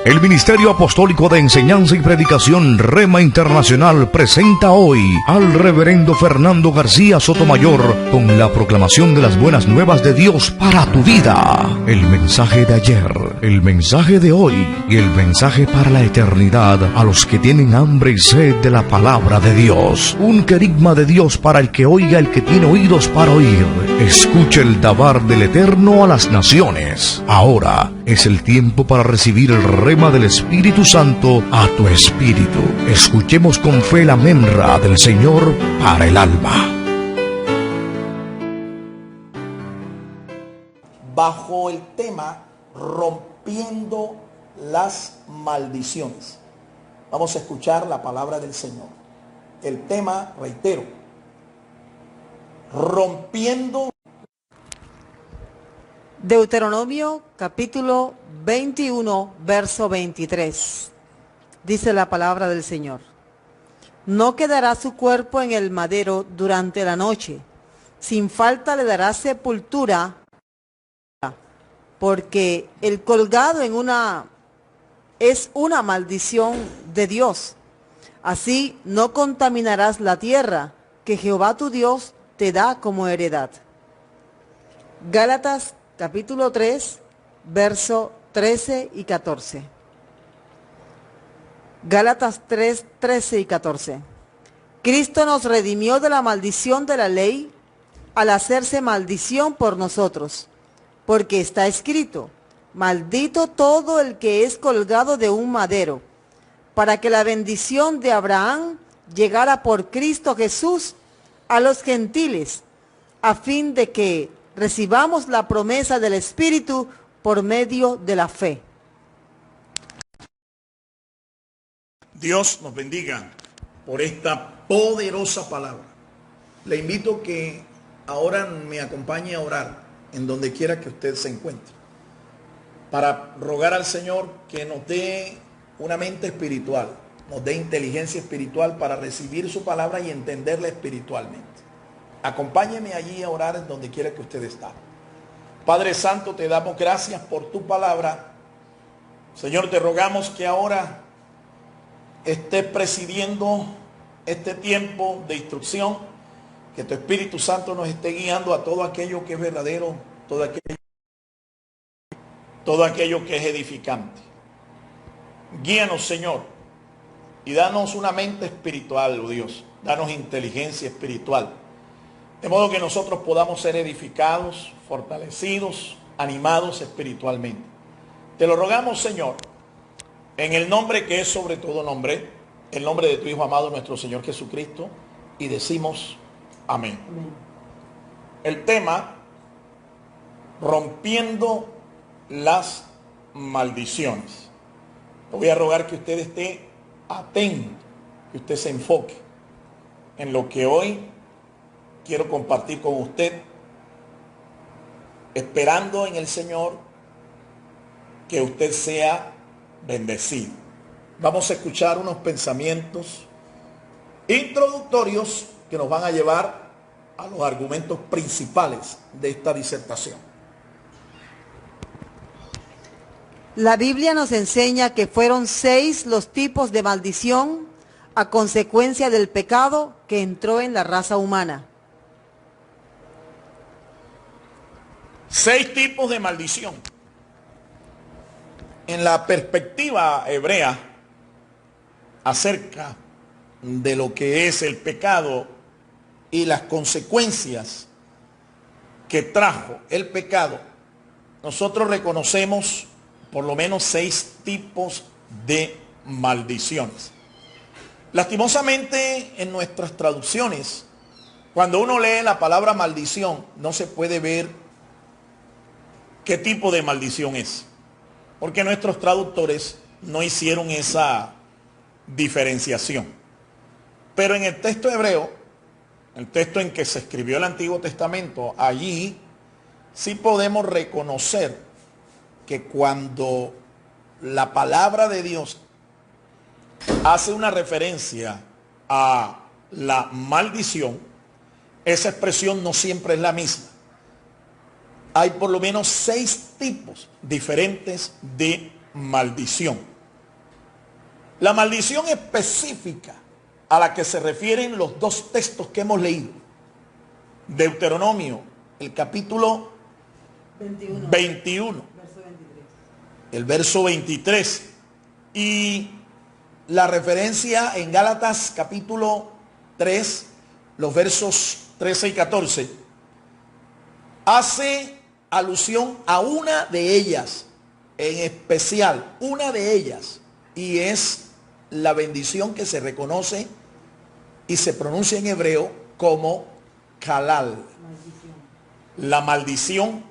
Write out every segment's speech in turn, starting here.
El Ministerio Apostólico de Enseñanza y Predicación Rema Internacional presenta hoy al Reverendo Fernando García Sotomayor con la proclamación de las buenas nuevas de Dios para tu vida. El mensaje de ayer, el mensaje de hoy y el mensaje para la eternidad a los que tienen hambre y sed de la palabra de Dios. Un querigma de Dios para el que oiga, el que tiene oídos para oír. Escuche el dabar del Eterno a las naciones. Ahora es el tiempo para recibir el rema del Espíritu Santo a tu espíritu. Escuchemos con fe la memra del Señor para el alma. Bajo el tema rompiendo las maldiciones. Vamos a escuchar la palabra del Señor. El tema, reitero, rompiendo. Deuteronomio capítulo 21, verso 23. Dice la palabra del Señor: no quedará su cuerpo en el madero durante la noche, sin falta le dará sepultura, porque el colgado es una maldición de Dios. Así no contaminarás la tierra que Jehová tu Dios te da como heredad. Gálatas capítulo 3, verso 13 y 14. Gálatas 3, 13 y 14. Cristo nos redimió de la maldición de la ley al hacerse maldición por nosotros, porque está escrito: maldito todo el que es colgado de un madero, para que la bendición de Abraham llegara por Cristo Jesús a los gentiles, a fin de que recibamos la promesa del Espíritu por medio de la fe. Dios nos bendiga por esta poderosa palabra. Le invito que ahora me acompañe a orar en donde quiera que usted se encuentre, para rogar al Señor que nos dé una mente espiritual, nos dé inteligencia espiritual para recibir su palabra y entenderla espiritualmente. Acompáñeme allí a orar en donde quiera que usted está. Padre Santo, te damos gracias por tu palabra. Señor, te rogamos que ahora estés presidiendo este tiempo de instrucción, que tu Espíritu Santo nos esté guiando a todo aquello que es verdadero, todo aquello que es edificante. Guíanos, Señor, y danos una mente espiritual, oh Dios. Danos inteligencia espiritual, de modo que nosotros podamos ser edificados, fortalecidos, animados espiritualmente. Te lo rogamos, Señor, en el nombre que es sobre todo nombre, el nombre de tu Hijo amado, nuestro Señor Jesucristo, y decimos amén. Amén. El tema, rompiendo las maldiciones. Le voy a rogar que usted esté atento, que usted se enfoque en lo que hoy quiero compartir con usted, esperando en el Señor que usted sea bendecido. Vamos a escuchar unos pensamientos introductorios que nos van a llevar a los argumentos principales de esta disertación. La Biblia nos enseña que fueron 6 los tipos de maldición a consecuencia del pecado que entró en la raza humana. 6 tipos de maldición. En la perspectiva hebrea acerca de lo que es el pecado y las consecuencias que trajo el pecado, nosotros reconocemos por lo menos 6 tipos de maldiciones. Lastimosamente, en nuestras traducciones, cuando uno lee la palabra maldición, no se puede ver qué tipo de maldición es, porque nuestros traductores no hicieron esa diferenciación. Pero en el texto hebreo, el texto en que se escribió el Antiguo Testamento, allí sí podemos reconocer que cuando la palabra de Dios hace una referencia a la maldición, esa expresión no siempre es la misma. Hay por lo menos 6 tipos diferentes de maldición. La maldición específica a la que se refieren los dos textos que hemos leído, Deuteronomio, el capítulo 21, el verso 23, y la referencia en Gálatas capítulo 3, los versos 13 y 14, hace alusión a una de ellas, en especial, una de ellas, y es la bendición que se reconoce y se pronuncia en hebreo como Kalal. La maldición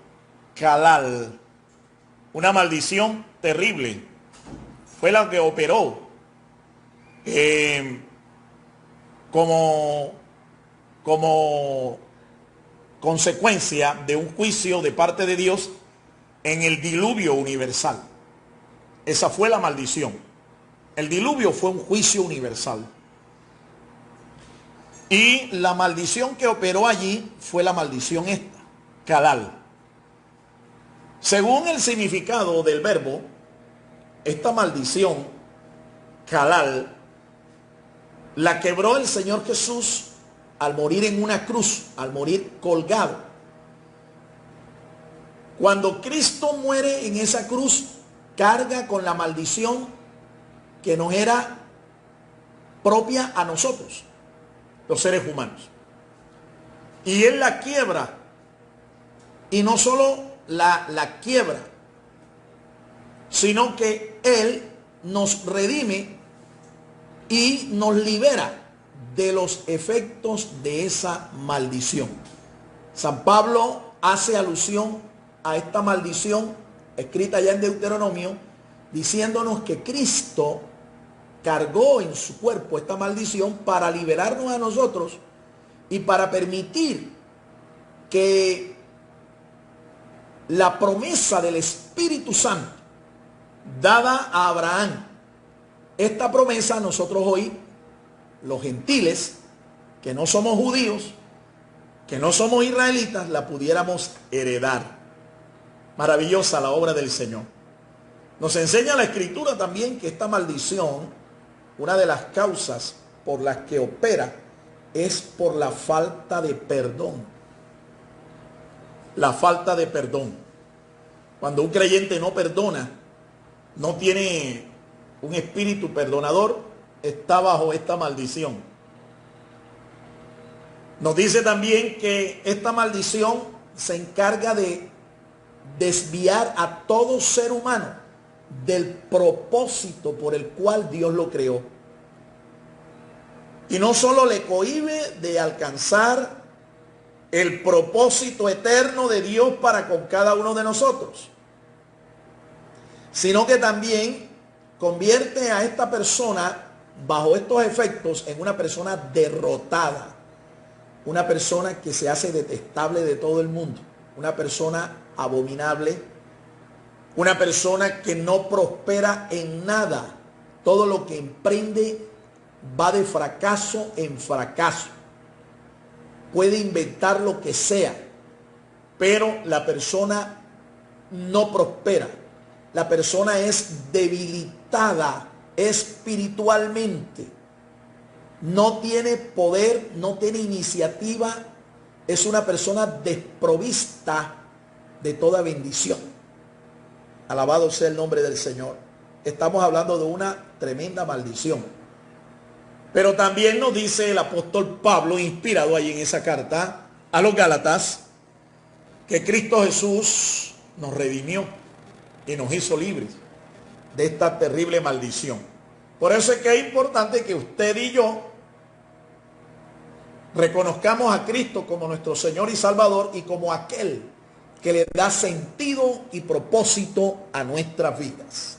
Kalal. Una maldición terrible. Fue la que operó como consecuencia de un juicio de parte de Dios en el diluvio universal. Esa fue la maldición. El diluvio fue un juicio universal. Y la maldición que operó allí fue la maldición esta, Kalal. Según el significado del verbo, esta maldición, Kalal, la quebró el Señor Jesús al morir en una cruz, al morir colgado. Cuando Cristo muere en esa cruz, carga con la maldición que nos era propia a nosotros, los seres humanos. Y Él la quiebra. Y no solo la quiebra, sino que Él nos redime y nos libera de los efectos de esa maldición. San Pablo hace alusión a esta maldición escrita ya en Deuteronomio, diciéndonos que Cristo cargó en su cuerpo esta maldición para liberarnos a nosotros y para permitir que la promesa del Espíritu Santo dada a Abraham, esta promesa nosotros hoy, los gentiles, que no somos judíos, que no somos israelitas, la pudiéramos heredar. Maravillosa la obra del Señor. Nos enseña la Escritura también que esta maldición, una de las causas por las que opera, es por la falta de perdón. La falta de perdón. Cuando un creyente no perdona, no tiene un espíritu perdonador, está bajo esta maldición. Nos dice también que esta maldición se encarga de desviar a todo ser humano del propósito por el cual Dios lo creó. Y no solo le cohíbe de alcanzar el propósito eterno de Dios para con cada uno de nosotros, sino que también convierte a esta persona bajo estos efectos en una persona derrotada, una persona que se hace detestable de todo el mundo, una persona abominable, una persona que no prospera en nada. Todo lo que emprende va de fracaso en fracaso. Puede inventar lo que sea, pero la persona no prospera. La persona es debilitada espiritualmente. No tiene poder, no tiene iniciativa. Es una persona desprovista de toda bendición. Alabado sea el nombre del Señor. Estamos hablando de una tremenda maldición. Pero también nos dice el apóstol Pablo, inspirado ahí en esa carta a los Gálatas, que Cristo Jesús nos redimió y nos hizo libres de esta terrible maldición. Por eso es que es importante que usted y yo reconozcamos a Cristo como nuestro Señor y Salvador y como aquel que le da sentido y propósito a nuestras vidas.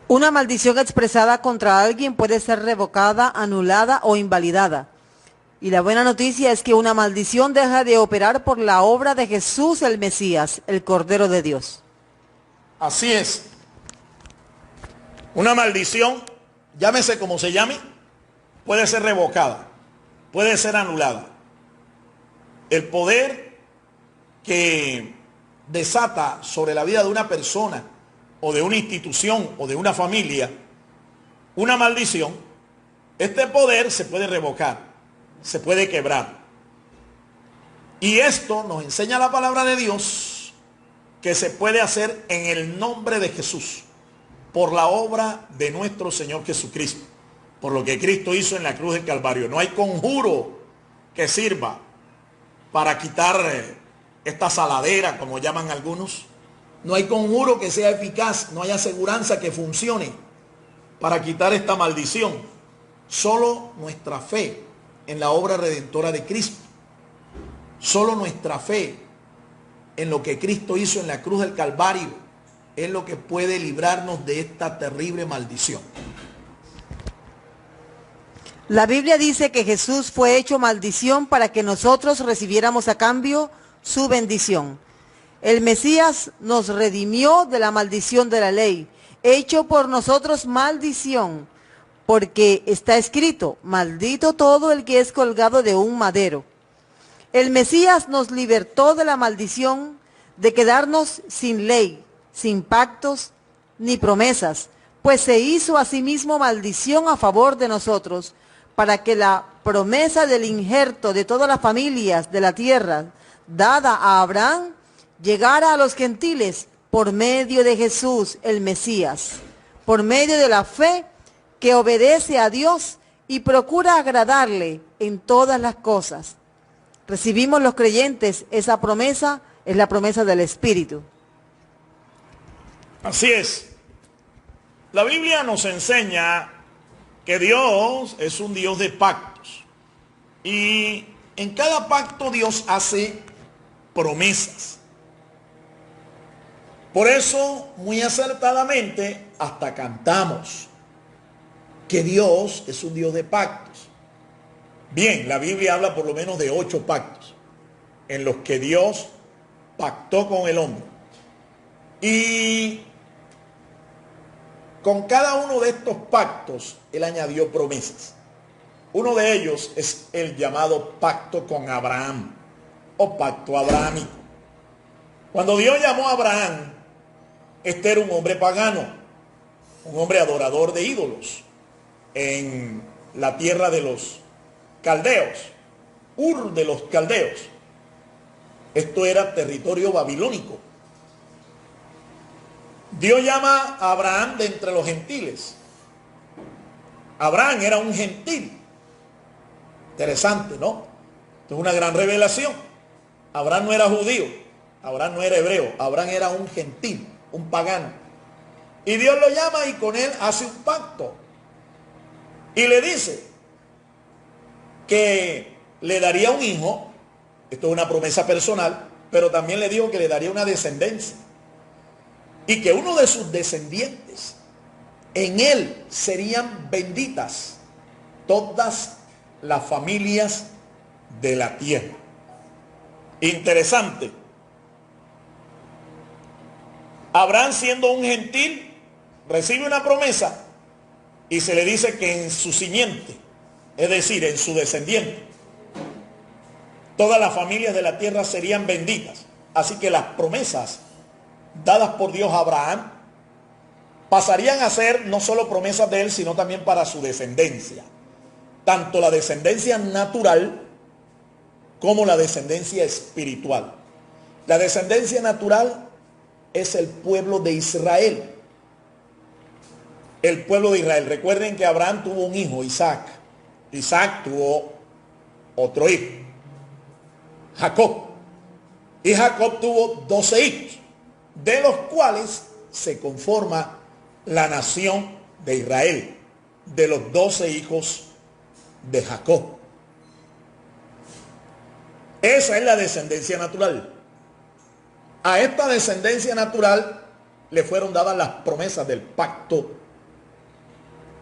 Una maldición expresada contra alguien puede ser revocada, anulada o invalidada. Y la buena noticia es que una maldición deja de operar por la obra de Jesús el Mesías, el Cordero de Dios. Así es. Una maldición, llámese como se llame, puede ser revocada, puede ser anulada. El poder que desata sobre la vida de una persona o de una institución o de una familia una maldición, este poder se puede revocar, se puede quebrar. Y esto nos enseña la palabra de Dios que se puede hacer en el nombre de Jesús, por la obra de nuestro Señor Jesucristo, por lo que Cristo hizo en la cruz del Calvario. No hay conjuro que sirva para quitar esta saladera, como llaman algunos. No hay conjuro que sea eficaz, no hay aseguranza que funcione para quitar esta maldición. Solo nuestra fe en la obra redentora de Cristo, solo nuestra fe en lo que Cristo hizo en la cruz del Calvario es lo que puede librarnos de esta terrible maldición. La Biblia dice que Jesús fue hecho maldición para que nosotros recibiéramos a cambio su bendición. El Mesías nos redimió de la maldición de la ley, hecho por nosotros maldición, porque está escrito, maldito todo el que es colgado de un madero. El Mesías nos libertó de la maldición de quedarnos sin ley, sin pactos ni promesas, pues se hizo a sí mismo maldición a favor de nosotros, para que la promesa del injerto de todas las familias de la tierra, dada a Abraham, llegara a los gentiles por medio de Jesús, el Mesías, por medio de la fe que obedece a Dios y procura agradarle en todas las cosas. Recibimos los creyentes esa promesa, es la promesa del Espíritu. Así es. La Biblia nos enseña que Dios es un Dios de pactos. Y en cada pacto Dios hace promesas. Por eso, muy acertadamente, hasta cantamos que Dios es un Dios de pactos. Bien, la Biblia habla por lo menos de 8 pactos en los que Dios pactó con el hombre. Y con cada uno de estos pactos, Él añadió promesas. Uno de ellos es el llamado pacto con Abraham, o pacto abrahámico. Cuando Dios llamó a Abraham, este era un hombre pagano, un hombre adorador de ídolos, en la tierra de los caldeos, Ur de los caldeos. Esto era territorio babilónico. Dios llama a Abraham de entre los gentiles. Abraham era un gentil. Interesante, ¿no? Esto es una gran revelación. Abraham no era judío, Abraham no era hebreo, Abraham era un gentil, un pagano. Y Dios lo llama y con él hace un pacto. Y le dice que le daría un hijo. Esto es una promesa personal, pero también le dijo que le daría una descendencia. Y que uno de sus descendientes, en él serían benditas todas las familias de la tierra. Interesante. Abraham, siendo un gentil, recibe una promesa y se le dice que en su simiente, es decir, en su descendiente, todas las familias de la tierra serían benditas. Así que las promesas dadas por Dios a Abraham pasarían a ser no solo promesas de él, sino también para su descendencia. Tanto la descendencia natural como la descendencia espiritual. La descendencia natural es el pueblo de Israel. El pueblo de Israel. Recuerden que Abraham tuvo un hijo, Isaac. Isaac tuvo otro hijo, Jacob. Y Jacob tuvo 12 hijos, de los cuales se conforma la nación de Israel, de los 12 hijos de Jacob. Esa es la descendencia natural. A esta descendencia natural le fueron dadas las promesas del pacto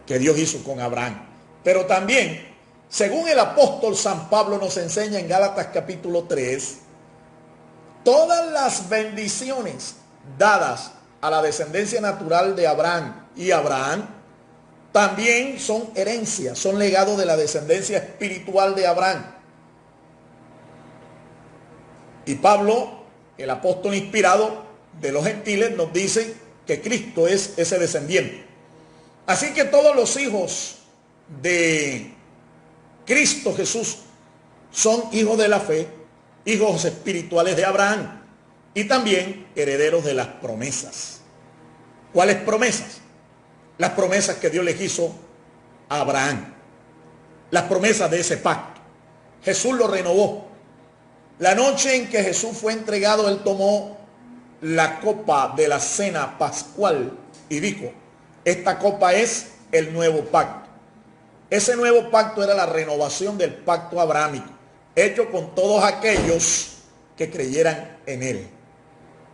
que Dios hizo con Abraham. Pero también, según el apóstol San Pablo nos enseña en Gálatas capítulo 3, todas las bendiciones dadas a la descendencia natural de Abraham y Abraham también son herencias, son legados de la descendencia espiritual de Abraham. Y Pablo, el apóstol inspirado de los gentiles, nos dice que Cristo es ese descendiente. Así que todos los hijos de Cristo Jesús son hijos de la fe, hijos espirituales de Abraham y también herederos de las promesas. ¿Cuáles promesas? Las promesas que Dios les hizo a Abraham, las promesas de ese pacto. Jesús lo renovó. La noche en que Jesús fue entregado, él tomó la copa de la cena pascual y dijo: esta copa es el nuevo pacto. Ese nuevo pacto era la renovación del pacto abrahámico, hecho con todos aquellos que creyeran en él.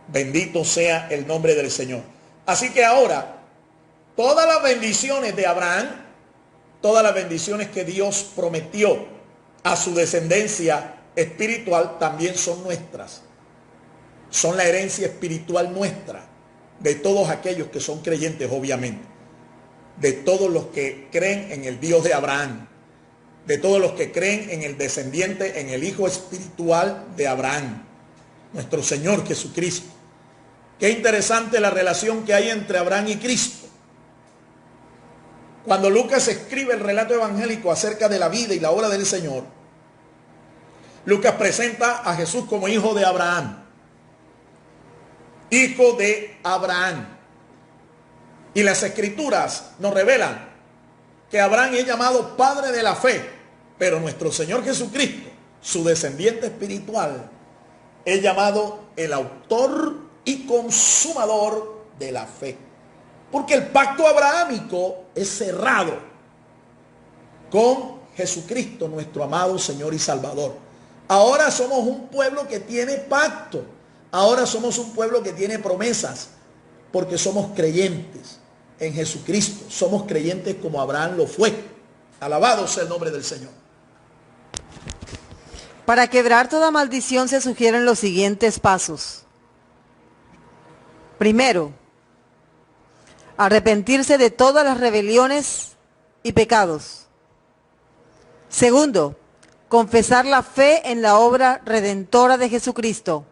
Bendito sea el nombre del Señor. Así que ahora, todas las bendiciones de Abraham, todas las bendiciones que Dios prometió a su descendencia espiritual, también son nuestras. Son la herencia espiritual nuestra, de todos aquellos que son creyentes, obviamente. De todos los que creen en el Dios de Abraham. De todos los que creen en el descendiente, en el Hijo espiritual de Abraham, nuestro Señor Jesucristo. Qué interesante la relación que hay entre Abraham y Cristo. Cuando Lucas escribe el relato evangélico acerca de la vida y la obra del Señor, Lucas presenta a Jesús como hijo de Abraham. Hijo de Abraham. Y las Escrituras nos revelan que Abraham es llamado padre de la fe, pero nuestro Señor Jesucristo, su descendiente espiritual, es llamado el autor y consumador de la fe. Porque el pacto abrahámico es cerrado con Jesucristo, nuestro amado Señor y Salvador. Ahora somos un pueblo que tiene pacto. Ahora somos un pueblo que tiene promesas, porque somos creyentes en Jesucristo. Somos creyentes como Abraham lo fue. Alabado sea el nombre del Señor. Para quebrar toda maldición se sugieren los siguientes pasos. Primero, arrepentirse de todas las rebeliones y pecados. Segundo, confesar la fe en la obra redentora de Jesucristo.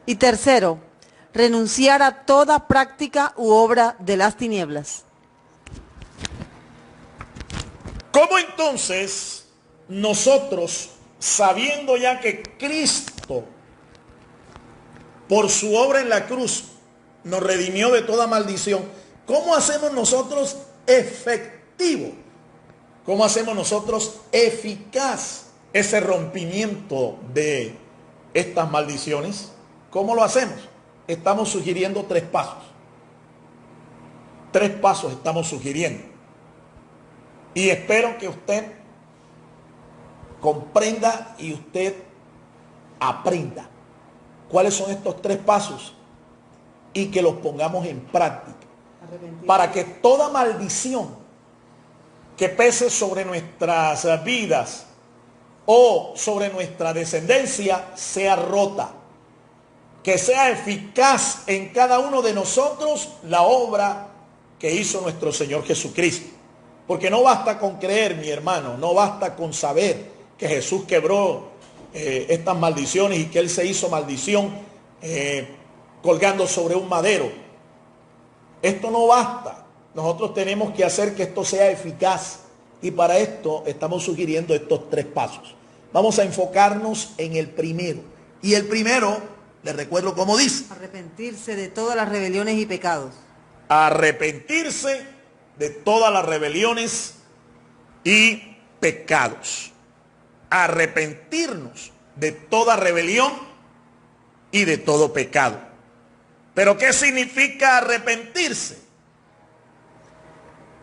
Y tercero, renunciar a toda práctica u obra de las tinieblas. ¿Cómo entonces nosotros, sabiendo ya que Cristo, por su obra en la cruz, nos redimió de toda maldición, cómo hacemos nosotros efectivo? ¿Cómo hacemos nosotros eficaz ese rompimiento de estas maldiciones? ¿Cómo lo hacemos? Estamos sugiriendo 3 pasos. 3 pasos estamos sugiriendo. Y espero que usted comprenda y usted aprenda cuáles son estos 3 pasos y que los pongamos en práctica. Para que toda maldición que pese sobre nuestras vidas o sobre nuestra descendencia sea rota. Que sea eficaz en cada uno de nosotros la obra que hizo nuestro Señor Jesucristo. Porque no basta con creer, mi hermano, no basta con saber que Jesús quebró estas maldiciones y que Él se hizo maldición colgando sobre un madero. Esto no basta. Nosotros tenemos que hacer que esto sea eficaz. Y para esto estamos sugiriendo estos 3 pasos. Vamos a enfocarnos en el primero. Y el primero, les recuerdo cómo dice: arrepentirse de todas las rebeliones y pecados. Arrepentirse de todas las rebeliones y pecados. Arrepentirnos de toda rebelión y de todo pecado. ¿Pero qué significa arrepentirse?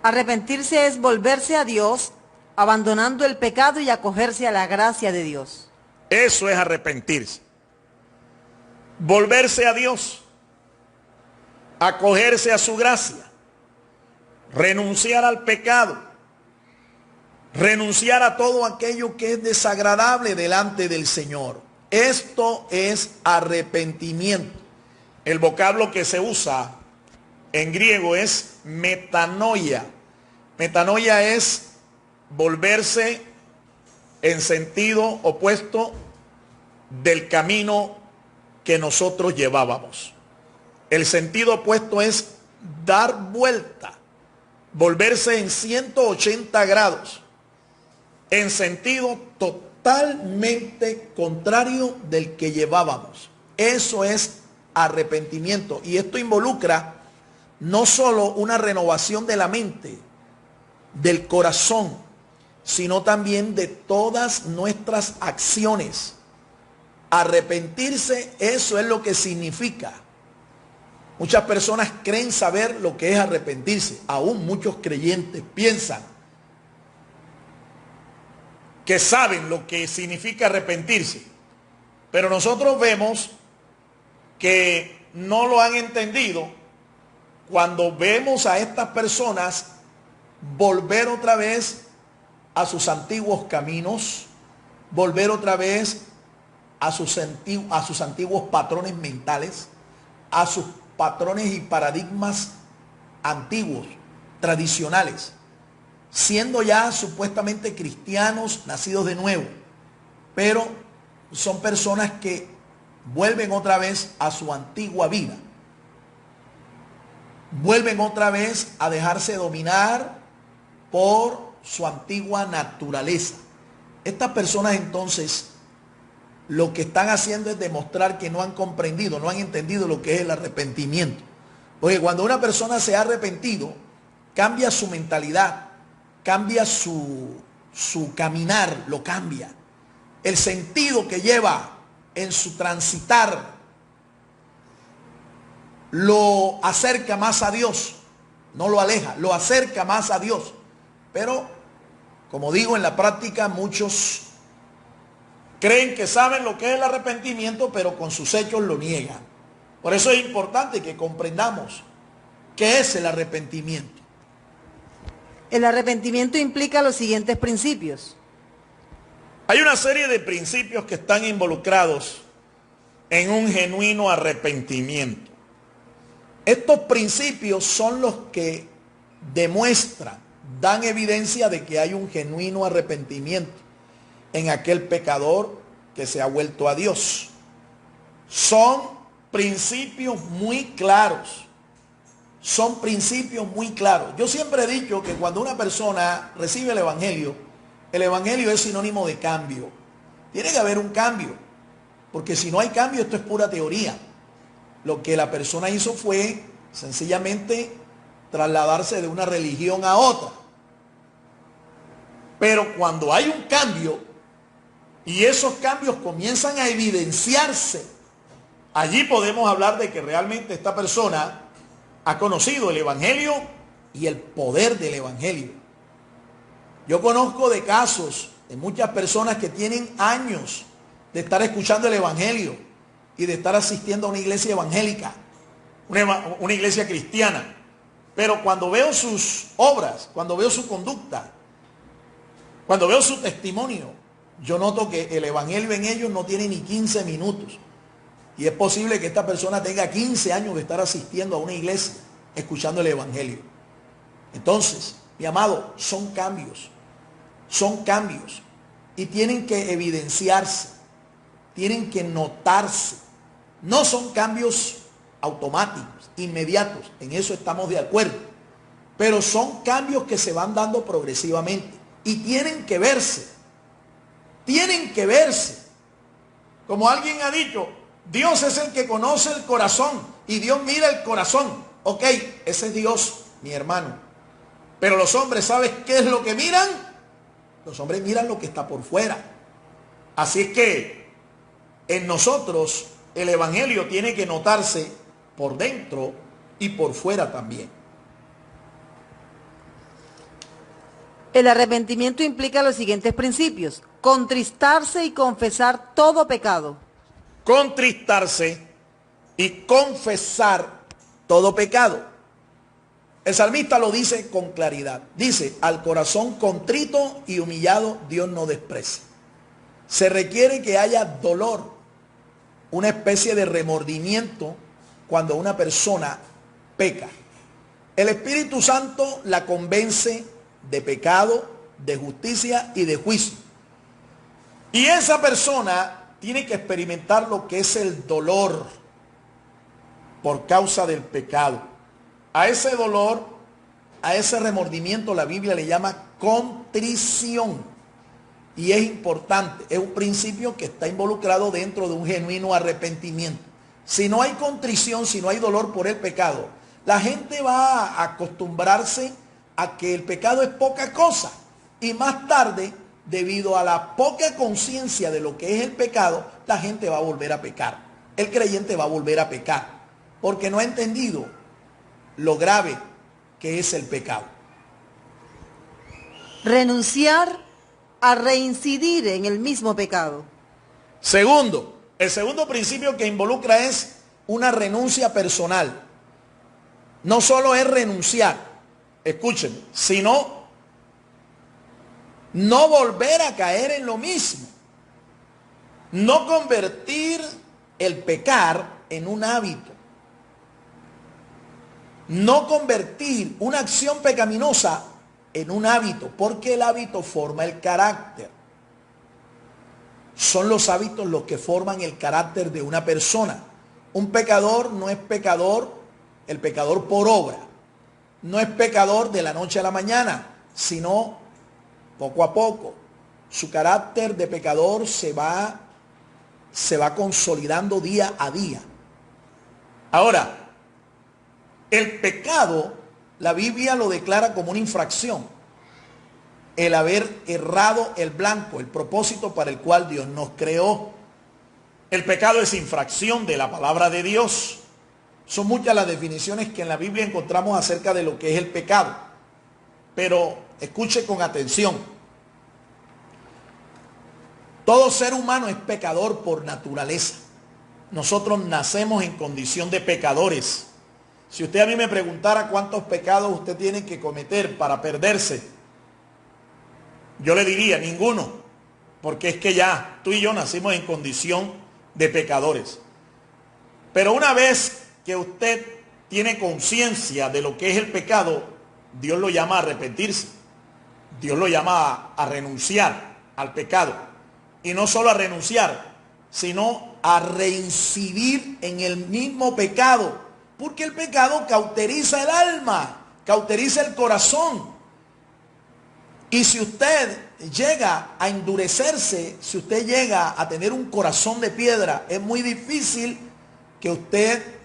Arrepentirse es volverse a Dios, abandonando el pecado y acogerse a la gracia de Dios. Eso es arrepentirse. Volverse a Dios, acogerse a su gracia, renunciar al pecado, renunciar a todo aquello que es desagradable delante del Señor. Esto es arrepentimiento. El vocablo que se usa en griego es metanoia. Metanoia es volverse en sentido opuesto del camino que nosotros llevábamos. El sentido opuesto es dar vuelta, volverse en 180 grados, en sentido totalmente contrario del que llevábamos. Eso es arrepentimiento. Y esto involucra no solo una renovación de la mente, del corazón, sino también de todas nuestras acciones. Arrepentirse, eso es lo que significa. Muchas personas creen saber lo que es arrepentirse. Aún muchos creyentes piensan que saben lo que significa arrepentirse. Pero nosotros vemos que no lo han entendido cuando vemos a estas personas volver otra vez a sus antiguos caminos, volver otra vez a sus antiguos patrones mentales, a sus patrones y paradigmas antiguos, tradicionales, siendo ya supuestamente cristianos, nacidos de nuevo, pero son personas que vuelven otra vez a su antigua vida, vuelven otra vez a dejarse dominar por su antigua naturaleza. Estas personas entonces lo que están haciendo es demostrar que no han comprendido, no han entendido lo que es el arrepentimiento. Porque cuando una persona se ha arrepentido, cambia su mentalidad, cambia su caminar, lo cambia. El sentido que lleva en su transitar lo acerca más a Dios, no lo aleja, lo acerca más a Dios. Pero, como digo, en la práctica muchos creen que saben lo que es el arrepentimiento, pero con sus hechos lo niegan. Por eso es importante que comprendamos qué es el arrepentimiento. El arrepentimiento implica los siguientes principios. Hay una serie de principios que están involucrados en un genuino arrepentimiento. Estos principios son los que demuestran, dan evidencia de que hay un genuino arrepentimiento en aquel pecador que se ha vuelto a Dios. Son principios muy claros. Son principios muy claros. Yo siempre he dicho que cuando una persona recibe el Evangelio es sinónimo de cambio. Tiene que haber un cambio, porque si no hay cambio, esto es pura teoría. Lo que la persona hizo fue sencillamente trasladarse de una religión a otra. Pero cuando hay un cambio, y esos cambios comienzan a evidenciarse, allí podemos hablar de que realmente esta persona ha conocido el Evangelio y el poder del Evangelio. Yo conozco de casos de muchas personas que tienen años de estar escuchando el Evangelio y de estar asistiendo a una iglesia evangélica, una iglesia cristiana. Pero cuando veo sus obras, cuando veo su conducta, cuando veo su testimonio, yo noto que el Evangelio en ellos no tiene ni 15 minutos. Y es posible que esta persona tenga 15 años de estar asistiendo a una iglesia, escuchando el Evangelio. Entonces, mi amado, son cambios. Son cambios. Y tienen que evidenciarse. Tienen que notarse. No son cambios automáticos, inmediatos. En eso estamos de acuerdo. Pero son cambios que se van dando progresivamente. Y tienen que verse. Tienen que verse. Como alguien ha dicho, Dios es el que conoce el corazón y Dios mira el corazón. Ok, ese es Dios, mi hermano. Pero los hombres, ¿sabes qué es lo que miran? Los hombres miran lo que está por fuera. Así es que en nosotros el Evangelio tiene que notarse por dentro y por fuera también. El arrepentimiento implica los siguientes principios: contristarse y confesar todo pecado. Contristarse y confesar todo pecado. El salmista lo dice con claridad. Dice, al corazón contrito y humillado Dios no desprecia. Se requiere que haya dolor, una especie de remordimiento cuando una persona peca. El Espíritu Santo la convence de pecado, de justicia y de juicio. Y esa persona tiene que experimentar lo que es el dolor. por causa del pecado. A ese dolor, a ese remordimiento, la Biblia le llama contrición. Y es importante, es un principio que está involucrado dentro de un genuino arrepentimiento. Si no hay contrición, si no hay dolor por el pecado, la gente va a acostumbrarse a que el pecado es poca cosa. Y más tarde, debido a la poca conciencia de lo que es el pecado, la gente va a volver a pecar. El creyente va a volver a pecar, porque no ha entendido lo grave que es el pecado. Renunciar a reincidir en el mismo pecado. Segundo, el segundo principio que involucra es una renuncia personal. No solo es renunciar, escuchen, sino no volver a caer en lo mismo. No convertir el pecar en un hábito. No convertir una acción pecaminosa en un hábito, porque el hábito forma el carácter. Son los hábitos los que forman el carácter de una persona. Un pecador no es pecador, el pecador por obra. No es pecador de la noche a la mañana, sino poco a poco. Su carácter de pecador se va consolidando día a día. Ahora, el pecado, la Biblia lo declara como una infracción. El haber errado el blanco, el propósito para el cual Dios nos creó. El pecado es infracción de la palabra de Dios. Son muchas las definiciones que en la Biblia encontramos acerca de lo que es el pecado. Pero escuche con atención. Todo ser humano es pecador por naturaleza. Nosotros nacemos en condición de pecadores. Si usted a mí me preguntara cuántos pecados usted tiene que cometer para perderse, yo le diría ninguno, porque es que ya tú y yo nacimos en condición de pecadores. Pero una vez que usted tiene conciencia de lo que es el pecado, Dios lo llama a arrepentirse. Dios lo llama a renunciar al pecado. Y no solo a renunciar, sino a reincidir en el mismo pecado. Porque el pecado cauteriza el alma, cauteriza el corazón. Y si usted llega a endurecerse, si usted llega a tener un corazón de piedra, es muy difícil que usted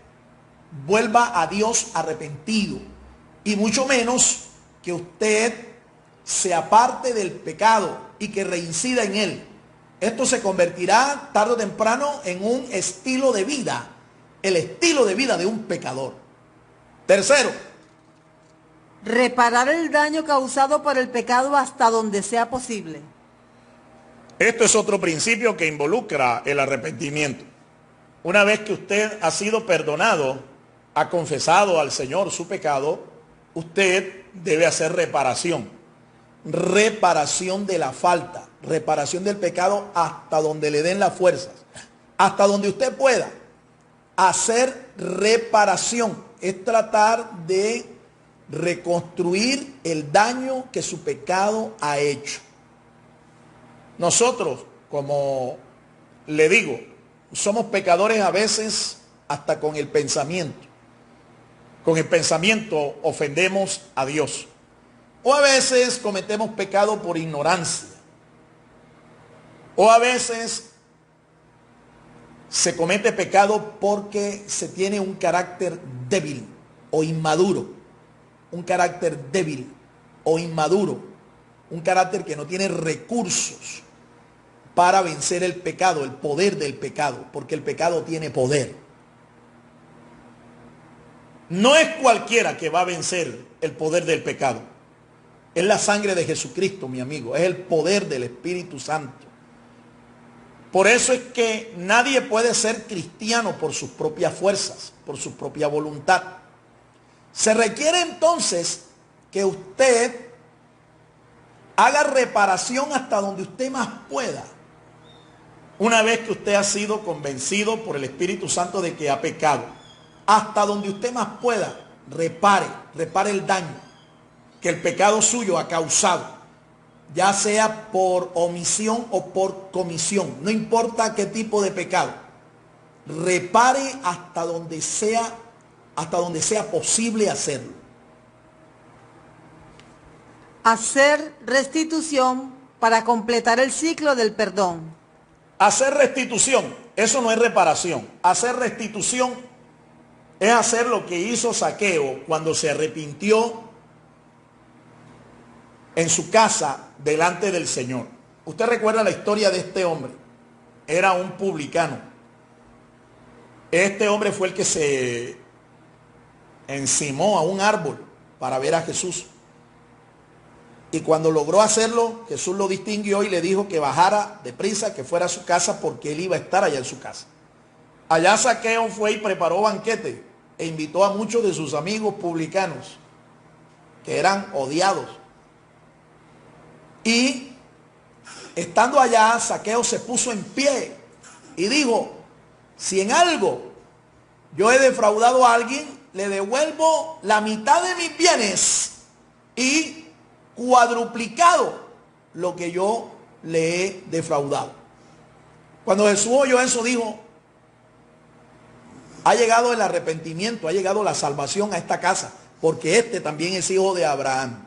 vuelva a Dios arrepentido. Y mucho menos que usted se aparte del pecado y que reincida en él. Esto se convertirá tarde o temprano en un estilo de vida. El estilo de vida de un pecador. Tercero, Reparar el daño causado por el pecado hasta donde sea posible. esto es otro principio que involucra el arrepentimiento. Una vez que usted ha sido perdonado, ha confesado al Señor su pecado, usted debe hacer reparación. Reparación de la falta, reparación del pecado hasta donde le den las fuerzas, hasta donde usted pueda. Hacer reparación es tratar de reconstruir el daño que su pecado ha hecho. Nosotros, como le digo, somos pecadores a veces hasta con el pensamiento. Con el pensamiento ofendemos a Dios. O a veces cometemos pecado por ignorancia. O a veces se comete pecado porque se tiene un carácter débil o inmaduro. Un carácter débil o inmaduro. Un carácter que no tiene recursos para vencer el pecado, el poder del pecado, porque el pecado tiene poder. No es cualquiera que va a vencer el poder del pecado. Es la sangre de Jesucristo, mi amigo. Es el poder del Espíritu Santo. Por eso es que nadie puede ser cristiano por sus propias fuerzas, por su propia voluntad. Se requiere entonces que usted haga reparación hasta donde usted más pueda. Una vez que usted ha sido convencido por el Espíritu Santo de que ha pecado, hasta donde usted más pueda, repare el daño que el pecado suyo ha causado, ya sea por omisión o por comisión, no importa qué tipo de pecado. Repare hasta donde sea hasta donde sea posible hacerlo. Hacer restitución para completar el ciclo del perdón. Hacer restitución, eso no es reparación. Hacer restitución es hacer lo que hizo Zaqueo cuando se arrepintió en su casa delante del Señor. Usted recuerda la historia de este hombre. Era un publicano. Este hombre fue el que se encimó a un árbol para ver a Jesús. Y cuando logró hacerlo, Jesús lo distinguió y le dijo que bajara deprisa, que fuera a su casa, porque él iba a estar allá en su casa. Allá Zaqueo fue y preparó banquete e invitó a muchos de sus amigos publicanos, que eran odiados. Y estando allá, Zaqueo se puso en pie y dijo: si en algo yo he defraudado a alguien, le devuelvo la mitad de mis bienes y cuadruplicado lo que yo le he defraudado. Cuando Jesús oyó eso, dijo: ha llegado el arrepentimiento, ha llegado la salvación a esta casa, porque este también es hijo de Abraham.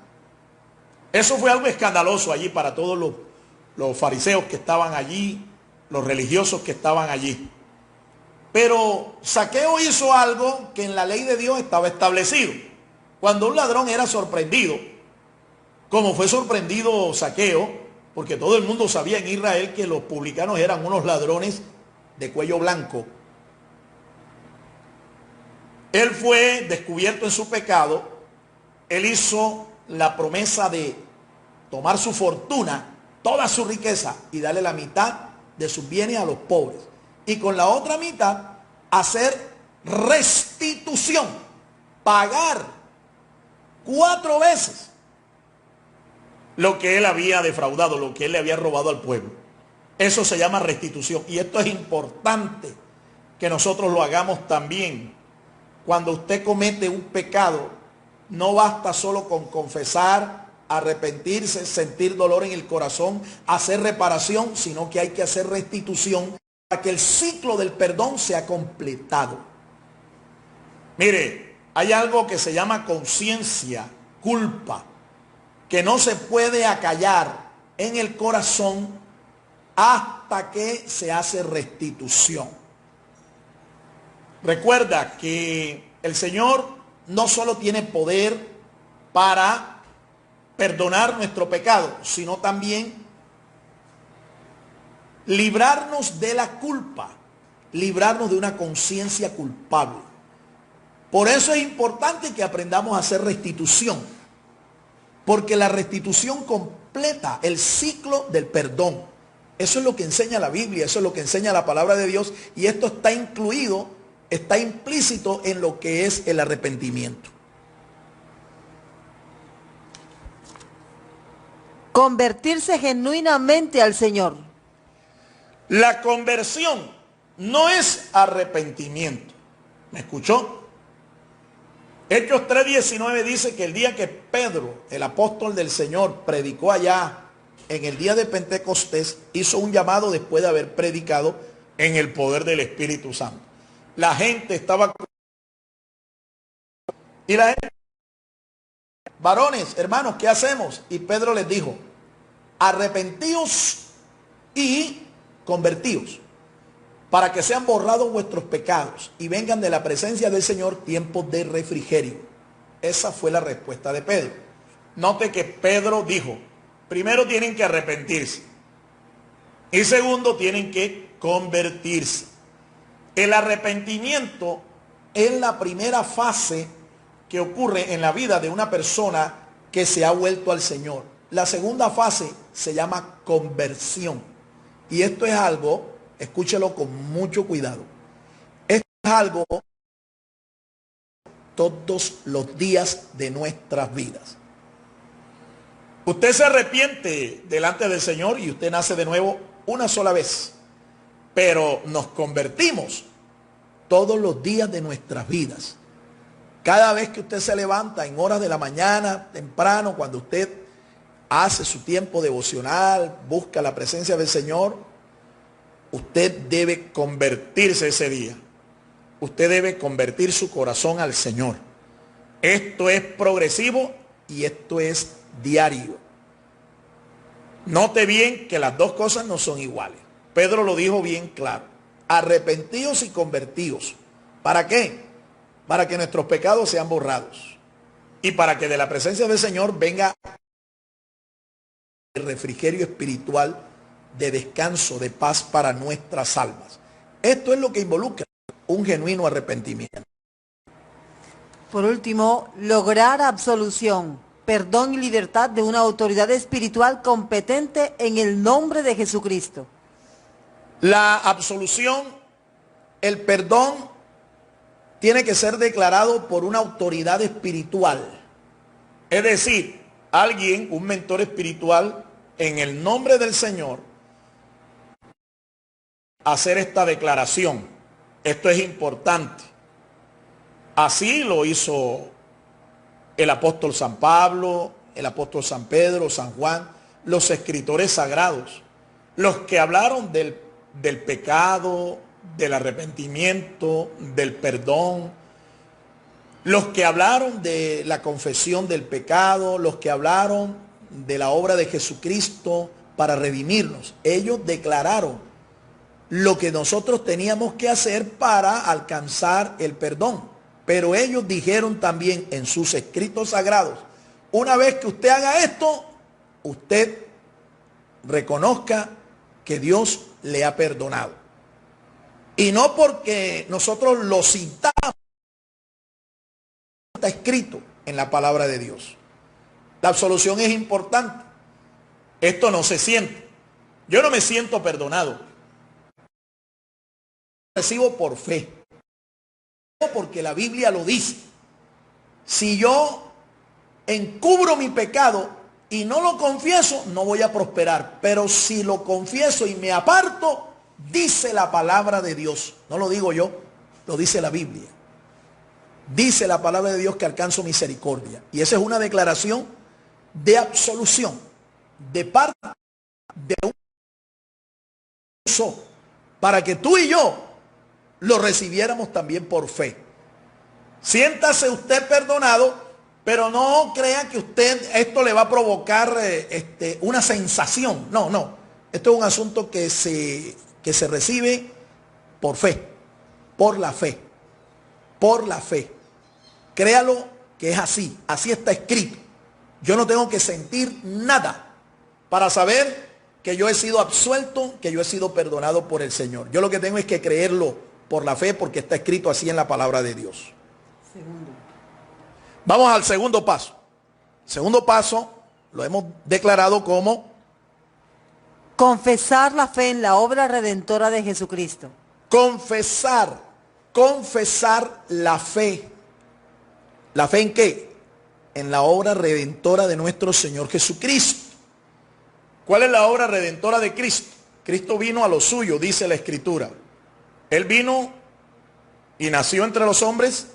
Eso fue algo escandaloso allí para todos los fariseos que estaban allí, los religiosos que estaban allí. Pero Zaqueo hizo algo que en la ley de Dios estaba establecido. Cuando un ladrón era sorprendido, como fue sorprendido Zaqueo, porque todo el mundo sabía en Israel que los publicanos eran unos ladrones de cuello blanco. Él fue descubierto en su pecado. Él hizo la promesa de tomar su fortuna, toda su riqueza, y darle la mitad de sus bienes a los pobres. Y con la otra mitad hacer restitución, pagar 4 veces lo que él había defraudado, lo que él le había robado al pueblo. Eso se llama restitución. Y esto es importante que nosotros lo hagamos también. Cuando usted comete un pecado, no basta solo con confesar, arrepentirse, sentir dolor en el corazón, hacer reparación, sino que hay que hacer restitución para que el ciclo del perdón sea completado. Mire, hay algo que se llama conciencia, culpa, que no se puede acallar en el corazón hasta que se hace restitución. Recuerda que el Señor no solo tiene poder para perdonar nuestro pecado, sino también librarnos de la culpa, librarnos de una conciencia culpable. Por eso es importante que aprendamos a hacer restitución, porque la restitución completa el ciclo del perdón. Eso es lo que enseña la Biblia, eso es lo que enseña la palabra de Dios, y esto está incluido, está implícito en lo que es el arrepentimiento. Convertirse genuinamente al Señor. La conversión no es arrepentimiento. ¿Me escuchó? Hechos 3:19 dice que el día que Pedro, el apóstol del Señor, predicó allá en el día de Pentecostés, hizo un llamado después de haber predicado en el poder del Espíritu Santo. La gente estaba... Y la gente... Varones, hermanos, ¿qué hacemos? Y Pedro les dijo: arrepentíos y convertíos, para que sean borrados vuestros pecados y vengan de la presencia del Señor tiempos de refrigerio. Esa fue la respuesta de Pedro. Note que Pedro dijo: primero tienen que arrepentirse y segundo tienen que convertirse. El arrepentimiento es la primera fase que ocurre en la vida de una persona que se ha vuelto al Señor. La segunda fase se llama conversión. Y esto es algo, escúchelo con mucho cuidado, esto es algo todos los días de nuestras vidas. Usted se arrepiente delante del Señor y usted nace de nuevo una sola vez, pero nos convertimos todos los días de nuestras vidas. Cada vez que usted se levanta en horas de la mañana, temprano, cuando usted hace su tiempo devocional, busca la presencia del Señor, usted debe convertirse ese día. usted debe convertir su corazón al Señor. Esto es progresivo y esto es diario. Note bien que las dos cosas no son iguales. Pedro lo dijo bien claro. Arrepentíos y convertíos. ¿Para qué? Para que nuestros pecados sean borrados. Y para que de la presencia del Señor venga el refrigerio espiritual de descanso, de paz para nuestras almas. Esto es lo que involucra un genuino arrepentimiento. Por último, lograr absolución, perdón y libertad de una autoridad espiritual competente en el nombre de Jesucristo. La absolución, el perdón, tiene que ser declarado por una autoridad espiritual. Es decir, alguien, un mentor espiritual, en el nombre del Señor, hacer esta declaración. Esto es importante. Así lo hizo el apóstol San Pablo, el apóstol San Pedro, San Juan, los escritores sagrados, los que hablaron del pecado, del arrepentimiento, del perdón, los que hablaron de la confesión del pecado, los que hablaron de la obra de Jesucristo para redimirnos. Ellos declararon lo que nosotros teníamos que hacer para alcanzar el perdón. Pero ellos dijeron también en sus escritos sagrados, una vez que usted haga esto, usted reconozca que Dios le ha perdonado. Y no porque nosotros lo citamos, está escrito en la palabra de Dios. La absolución es importante. Esto no se siente. Yo no me siento perdonado. Recibo por fe. Porque la Biblia lo dice. Si yo encubro mi pecado y no lo confieso, no voy a prosperar. Pero si lo confieso y me aparto, dice la palabra de Dios. No lo digo yo, lo dice la Biblia. Dice la palabra de Dios que alcanzo misericordia. Y esa es una declaración de absolución de parte de un para que tú y yo lo recibiéramos también por fe. Siéntase usted perdonado, pero no crea que esto le va a provocar una sensación. No, no. Esto es un asunto que se recibe por fe, por la fe, por la fe. Créalo que es así, así está escrito. Yo no tengo que sentir nada para saber que yo he sido absuelto, que yo he sido perdonado por el Señor. Yo lo que tengo es que creerlo por la fe, porque está escrito así en la palabra de Dios. Vamos al segundo paso. El segundo paso lo hemos declarado como confesar la fe en la obra redentora de Jesucristo. Confesar la fe. ¿La fe en qué? En la obra redentora de nuestro Señor Jesucristo. ¿Cuál es la obra redentora de Cristo? Cristo vino a lo suyo, dice la Escritura. Él vino y nació entre los hombres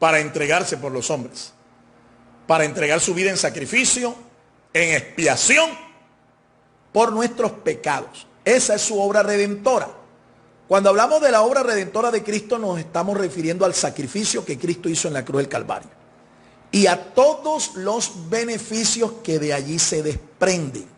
para entregarse por los hombres, para entregar su vida en sacrificio, en expiación por nuestros pecados. Esa es su obra redentora. Cuando hablamos de la obra redentora de Cristo, nos estamos refiriendo al sacrificio que Cristo hizo en la cruz del Calvario y a todos los beneficios que de allí se desprenden.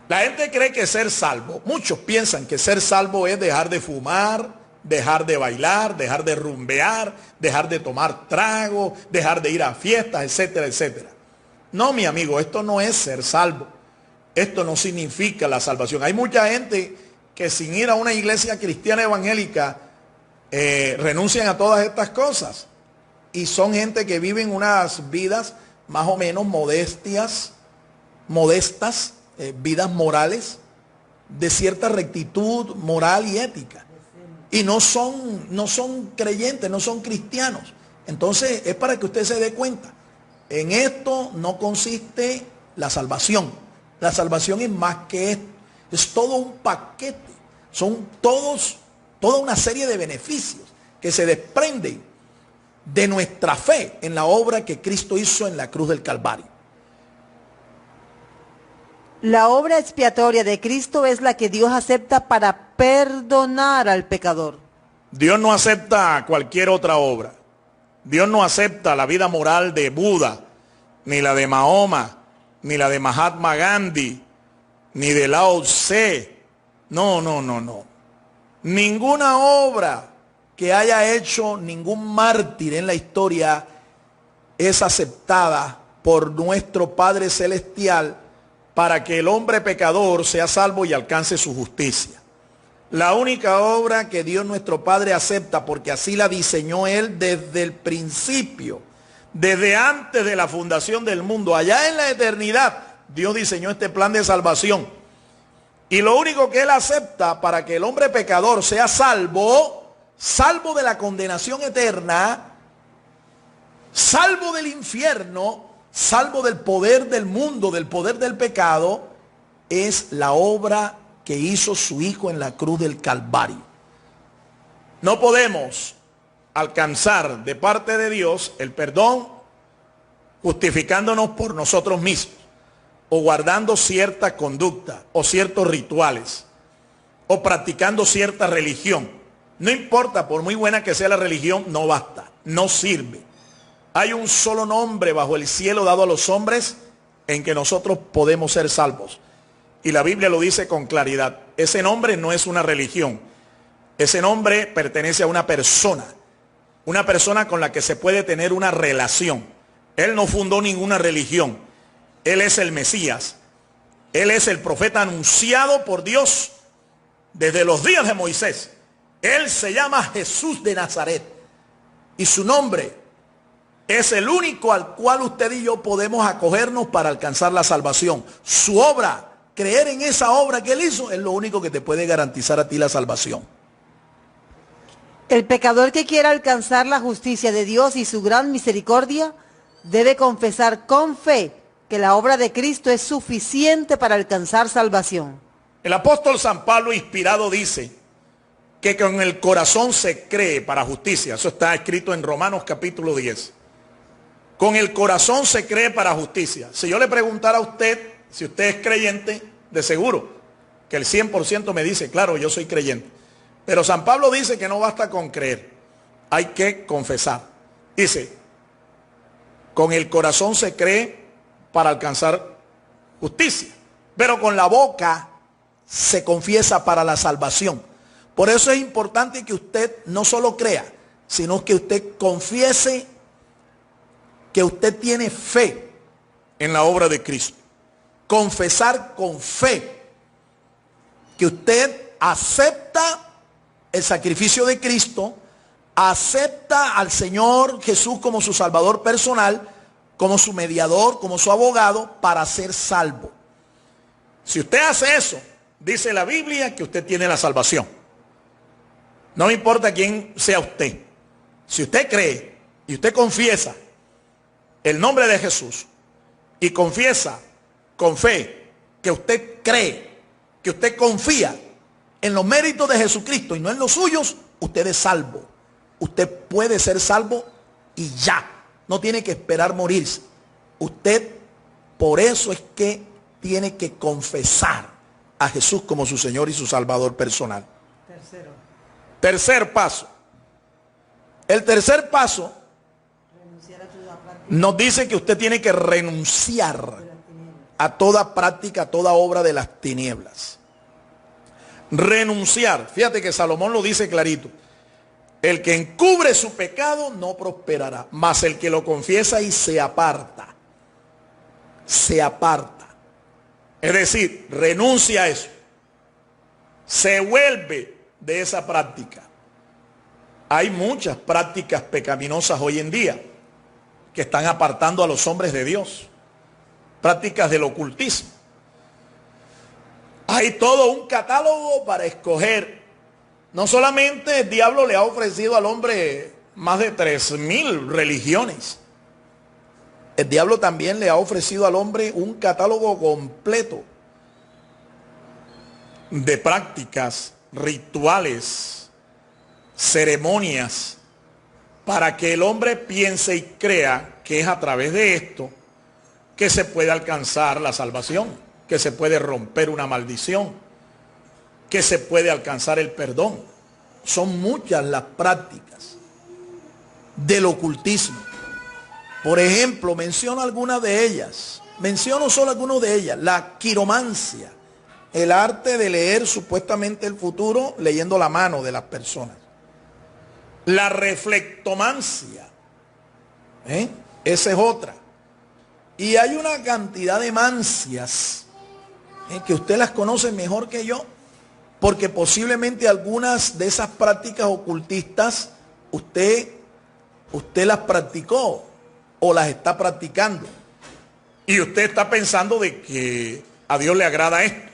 La gente cree que ser salvo, muchos piensan que ser salvo es dejar de fumar, dejar de bailar, dejar de rumbear, dejar de tomar trago, dejar de ir a fiestas, etcétera, etcétera. No, mi amigo, esto no es ser salvo. Esto no significa la salvación. Hay mucha gente que sin ir a una iglesia cristiana evangélica renuncian a todas estas cosas. Y son gente que viven unas vidas más o menos modestas, vidas morales, de cierta rectitud moral y ética. Y no son creyentes, no son cristianos. Entonces es para que usted se dé cuenta. En esto no consiste la salvación. La salvación es más que esto. Es todo un paquete. Son toda una serie de beneficios que se desprenden de nuestra fe en la obra que Cristo hizo en la cruz del Calvario. La obra expiatoria de Cristo es la que Dios acepta para perdonar al pecador. Dios no acepta cualquier otra obra. Dios no acepta la vida moral de Buda, ni la de Mahoma, ni la de Mahatma Gandhi, ni de Lao Tse. No, no, no, no. Ninguna obra que haya hecho ningún mártir en la historia es aceptada por nuestro Padre Celestial para que el hombre pecador sea salvo y alcance su justicia. La única obra que Dios nuestro Padre acepta, porque así la diseñó Él desde el principio, desde antes de la fundación del mundo, allá en la eternidad, Dios diseñó este plan de salvación. Y lo único que Él acepta para que el hombre pecador sea salvo, salvo de la condenación eterna, salvo del infierno, salvo del poder del mundo, del poder del pecado, es la obra que hizo su Hijo en la cruz del Calvario. No podemos alcanzar de parte de Dios el perdón justificándonos por nosotros mismos, o guardando cierta conducta, o ciertos rituales, o practicando cierta religión. No importa, por muy buena que sea la religión, no basta, no sirve. Hay un solo nombre bajo el cielo dado a los hombres en que nosotros podemos ser salvos. Y la Biblia lo dice con claridad. Ese nombre no es una religión. Ese nombre pertenece a una persona con la que se puede tener una relación. Él no fundó ninguna religión. Él es el Mesías. Él es el profeta anunciado por Dios desde los días de Moisés. Él se llama Jesús de Nazaret. Y su nombre es el único al cual usted y yo podemos acogernos para alcanzar la salvación. Su obra, creer en esa obra que Él hizo, es lo único que te puede garantizar a ti la salvación. El pecador que quiera alcanzar la justicia de Dios y su gran misericordia debe confesar con fe que la obra de Cristo es suficiente para alcanzar salvación. El apóstol San Pablo, inspirado, dice que con el corazón se cree para justicia. Eso está escrito en Romanos capítulo 10. Con el corazón se cree para justicia. Si yo le preguntara a usted si usted es creyente, de seguro que el 100% me dice, claro, yo soy creyente. Pero San Pablo dice que no basta con creer, hay que confesar. Dice, con el corazón se cree para alcanzar justicia, pero con la boca se confiesa para la salvación. Por eso es importante que usted no solo crea, sino que usted confiese que usted tiene fe en la obra de Cristo. Confesar con fe que usted acepta el sacrificio de Cristo, acepta al Señor Jesús como su Salvador personal, como su mediador, como su abogado, para ser salvo. Si usted hace eso, dice la Biblia que usted tiene la salvación. No me importa quién sea usted. Si usted cree y usted confiesa el nombre de Jesús y confiesa con fe que usted cree, que usted confía en los méritos de Jesucristo y no en los suyos, usted es salvo. Usted puede ser salvo y ya. No tiene que esperar morirse. Usted, por eso es que tiene que confesar a Jesús como su Señor y su Salvador personal. Tercer paso. El tercer paso nos dice que usted tiene que renunciar a toda práctica, a toda obra de las tinieblas. Renunciar. Fíjate que Salomón lo dice clarito. El que encubre su pecado no prosperará, mas el que lo confiesa y se aparta. Se aparta. Es decir, renuncia a eso. Se vuelve de esa práctica. Hay muchas prácticas pecaminosas hoy en día que están apartando a los hombres de Dios. Prácticas del ocultismo. Hay todo un catálogo para escoger. No solamente el diablo le ha ofrecido al hombre más de 3.000 religiones. El diablo también le ha ofrecido al hombre un catálogo completo de prácticas, rituales, ceremonias, para que el hombre piense y crea que es a través de esto que se puede alcanzar la salvación, que se puede romper una maldición, que se puede alcanzar el perdón. son muchas las prácticas del ocultismo. Por ejemplo, menciono algunas de ellas. Menciono solo algunas de ellas. La quiromancia, el arte de leer supuestamente el futuro leyendo la mano de las personas. La reflectomancia, esa es otra. Y hay una cantidad de mancias que usted las conoce mejor que yo, porque posiblemente algunas de esas prácticas ocultistas usted las practicó o las está practicando. Y usted está pensando de que a Dios le agrada esto.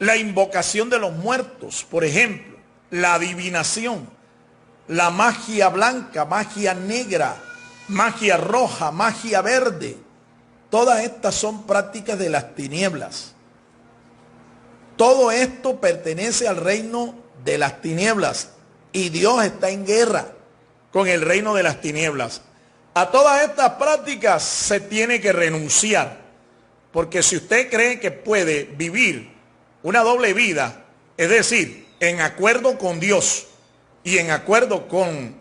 La invocación de los muertos, por ejemplo, la adivinación, la magia blanca, magia negra, magia roja, magia verde. Todas estas son prácticas de las tinieblas. Todo esto pertenece al reino de las tinieblas y Dios está en guerra con el reino de las tinieblas. A todas estas prácticas se tiene que renunciar, porque si usted cree que puede vivir una doble vida, es decir, en acuerdo con Dios y en acuerdo con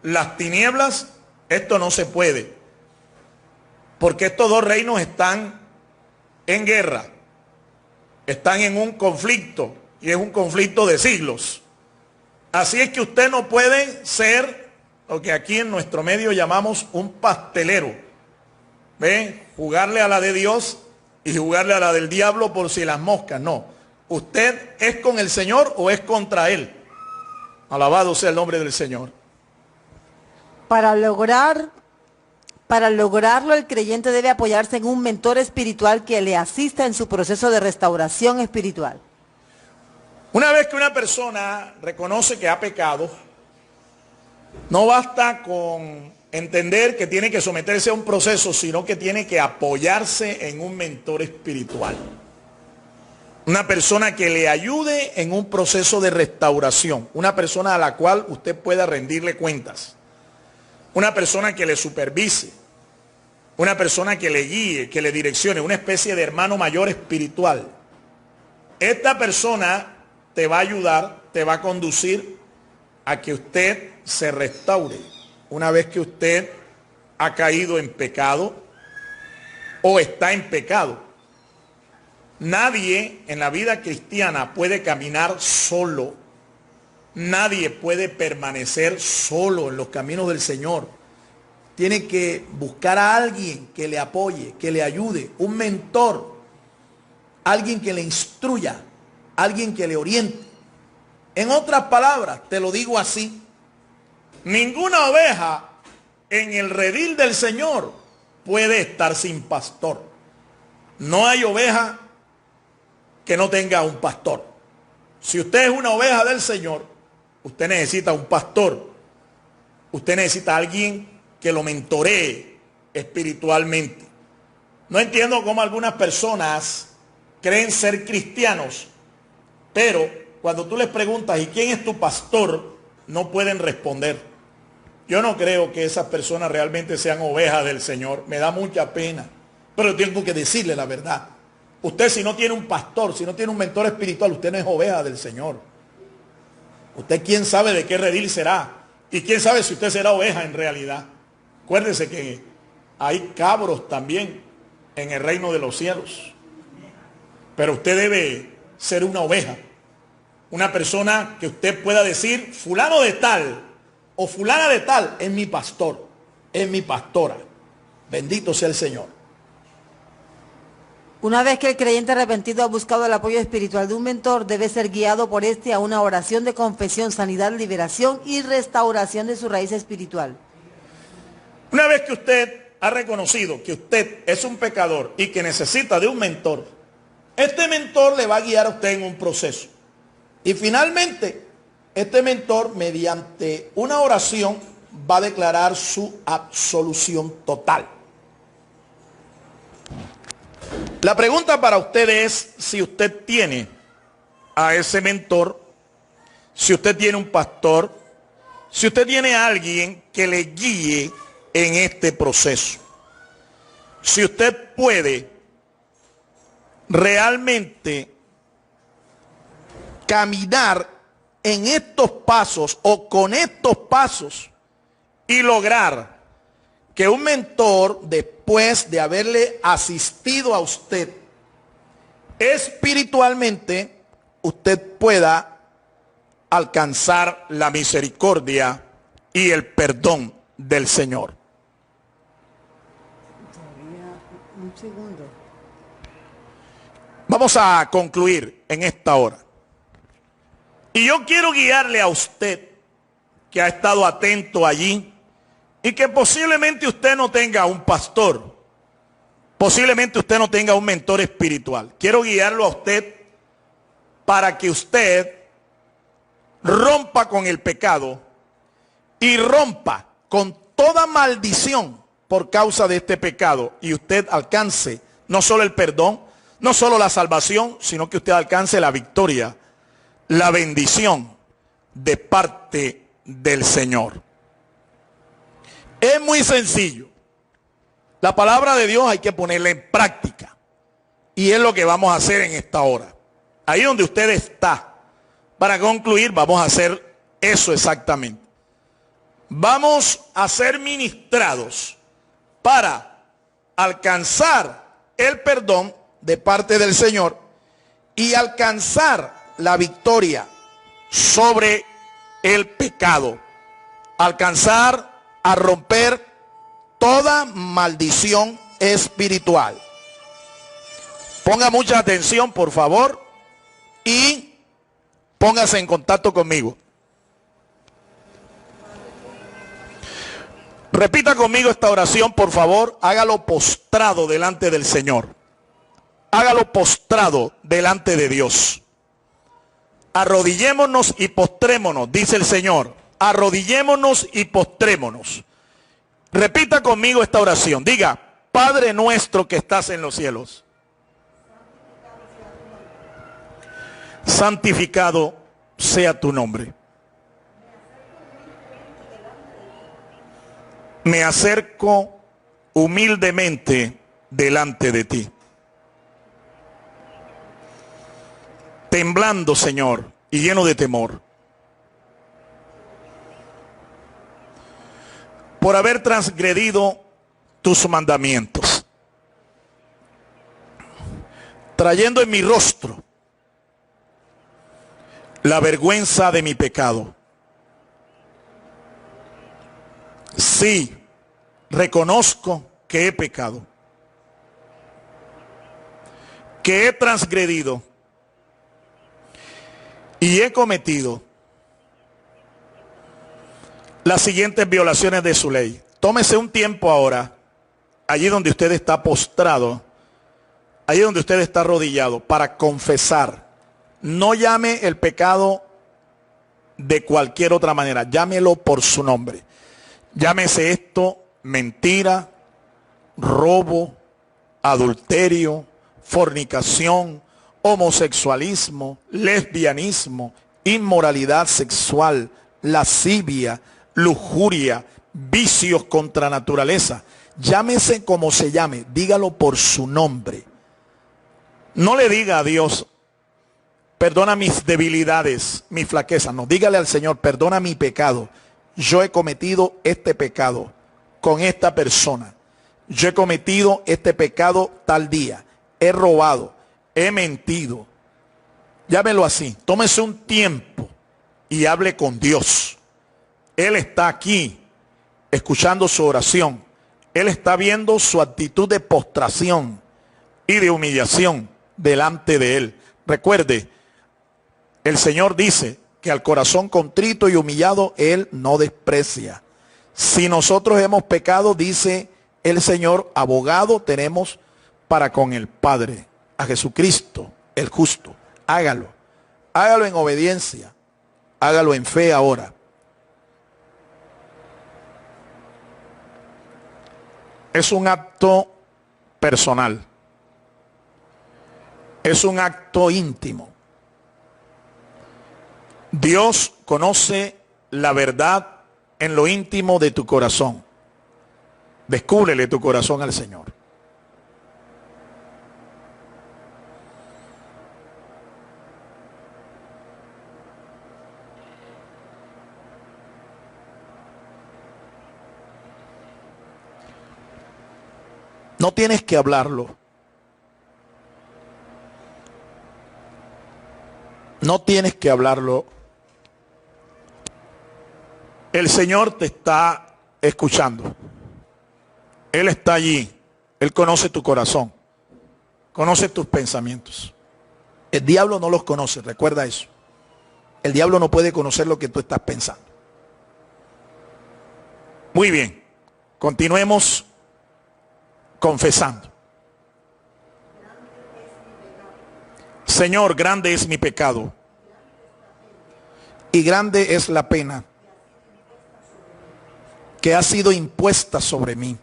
las tinieblas, esto no se puede, porque estos dos reinos están en guerra, están en un conflicto, y es un conflicto de siglos. Así es que usted no puede ser lo que aquí en nuestro medio llamamos un pastelero. ¿Ve? Jugarle a la de Dios y jugarle a la del diablo por si las moscas. No. ¿Usted es con el Señor o es contra Él? Alabado sea el nombre del Señor. Para lograrlo, el creyente debe apoyarse en un mentor espiritual que le asista en su proceso de restauración espiritual. Una vez que una persona reconoce que ha pecado, no basta con entender que tiene que someterse a un proceso, sino que tiene que apoyarse en un mentor espiritual. Una persona que le ayude en un proceso de restauración. Una persona a la cual usted pueda rendirle cuentas. Una persona que le supervise. Una persona que le guíe, que le direccione. Una especie de hermano mayor espiritual. Esta persona te va a ayudar, te va a conducir a que usted se restaure una vez que usted ha caído en pecado o está en pecado. Nadie en la vida cristiana puede caminar solo. Nadie puede permanecer solo en los caminos del Señor. Tiene que buscar a alguien que le apoye, que le ayude, un mentor, alguien que le instruya, alguien que le oriente. En otras palabras, te lo digo así, ninguna oveja en el redil del Señor puede estar sin pastor. No hay oveja que no tenga un pastor. Si usted es una oveja del Señor, usted necesita un pastor. Usted necesita a alguien que lo mentoree espiritualmente. No entiendo cómo algunas personas creen ser cristianos, pero cuando tú les preguntas, ¿y quién es tu pastor?, no pueden responder. Yo no creo que esas personas realmente sean ovejas del Señor. Me da mucha pena, pero tengo que decirle la verdad. Usted, si no tiene un pastor, si no tiene un mentor espiritual, usted no es oveja del Señor. Usted quién sabe de qué redil será. Y quién sabe si usted será oveja en realidad. Acuérdese que hay cabros también en el reino de los cielos. Pero usted debe ser una oveja. Una persona que usted pueda decir, fulano de tal o fulana de tal es mi pastor, es mi pastora. Bendito sea el Señor. Una vez que el creyente arrepentido ha buscado el apoyo espiritual de un mentor, debe ser guiado por este a una oración de confesión, sanidad, liberación y restauración de su raíz espiritual. Una vez que usted ha reconocido que usted es un pecador y que necesita de un mentor, este mentor le va a guiar a usted en un proceso. Y finalmente, este mentor, mediante una oración, va a declarar su absolución total. La pregunta para usted es si usted tiene a ese mentor, si usted tiene un pastor, si usted tiene a alguien que le guíe en este proceso. Si usted puede realmente caminar en estos pasos o con estos pasos y lograr que un mentor, después de haberle asistido a usted espiritualmente, usted pueda alcanzar la misericordia y el perdón del Señor. Un segundo. Vamos a concluir en esta hora. Y yo quiero guiarle a usted, que ha estado atento allí, y que posiblemente usted no tenga un pastor, posiblemente usted no tenga un mentor espiritual. Quiero guiarlo a usted para que usted rompa con el pecado y rompa con toda maldición por causa de este pecado, y usted alcance no solo el perdón, no solo la salvación, sino que usted alcance la victoria, la bendición de parte del Señor. Es muy sencillo. La palabra de Dios hay que ponerla en práctica. Y es lo que vamos a hacer en esta hora. Ahí donde usted está. Para concluir, vamos a hacer eso exactamente. Vamos a ser ministrados para alcanzar el perdón de parte del Señor y alcanzar la victoria sobre el pecado. Alcanzar a romper toda maldición espiritual. Ponga mucha atención, por favor, y póngase en contacto conmigo. Repita conmigo esta oración, por favor. Hágalo postrado delante del Señor. Hágalo postrado delante de Dios. Arrodillémonos y postrémonos, dice el Señor. Arrodillémonos y postrémonos. Repita conmigo esta oración. Diga: Padre nuestro que estás en los cielos, santificado sea tu nombre. Me acerco humildemente delante de ti, temblando, Señor, y lleno de temor, por haber transgredido tus mandamientos, trayendo en mi rostro la vergüenza de mi pecado. Sí, reconozco que he pecado, que he transgredido y he cometido las siguientes violaciones de su ley. Tómese un tiempo ahora, allí donde usted está postrado, allí donde usted está arrodillado, para confesar. No llame el pecado de cualquier otra manera, llámelo por su nombre. Llámese esto mentira, robo, adulterio, fornicación, homosexualismo, lesbianismo, inmoralidad sexual, lascivia, lujuria, vicios contra naturaleza. Llámese como se llame, dígalo por su nombre. No le diga a Dios: perdona mis debilidades, mis flaquezas. No, dígale al Señor: perdona mi pecado. Yo he cometido este pecado con esta persona. Yo he cometido este pecado tal día. He robado, he mentido. Llámelo así. Tómese un tiempo y hable con Dios. Él está aquí escuchando su oración. Él está viendo su actitud de postración y de humillación delante de Él. Recuerde, el Señor dice que al corazón contrito y humillado Él no desprecia. Si nosotros hemos pecado, dice el Señor, abogado tenemos para con el Padre, a Jesucristo, el justo. Hágalo. Hágalo en obediencia. Hágalo en fe ahora. Es un acto personal. Es un acto íntimo. Dios conoce la verdad en lo íntimo de tu corazón. Descúbrele tu corazón al Señor. No tienes que hablarlo. No tienes que hablarlo. El Señor te está escuchando. Él está allí. Él conoce tu corazón. Conoce tus pensamientos. El diablo no los conoce, recuerda eso. El diablo no puede conocer lo que tú estás pensando. Muy bien. Continuemos confesando. Señor, grande es mi pecado y grande es la pena que ha sido impuesta sobre mí,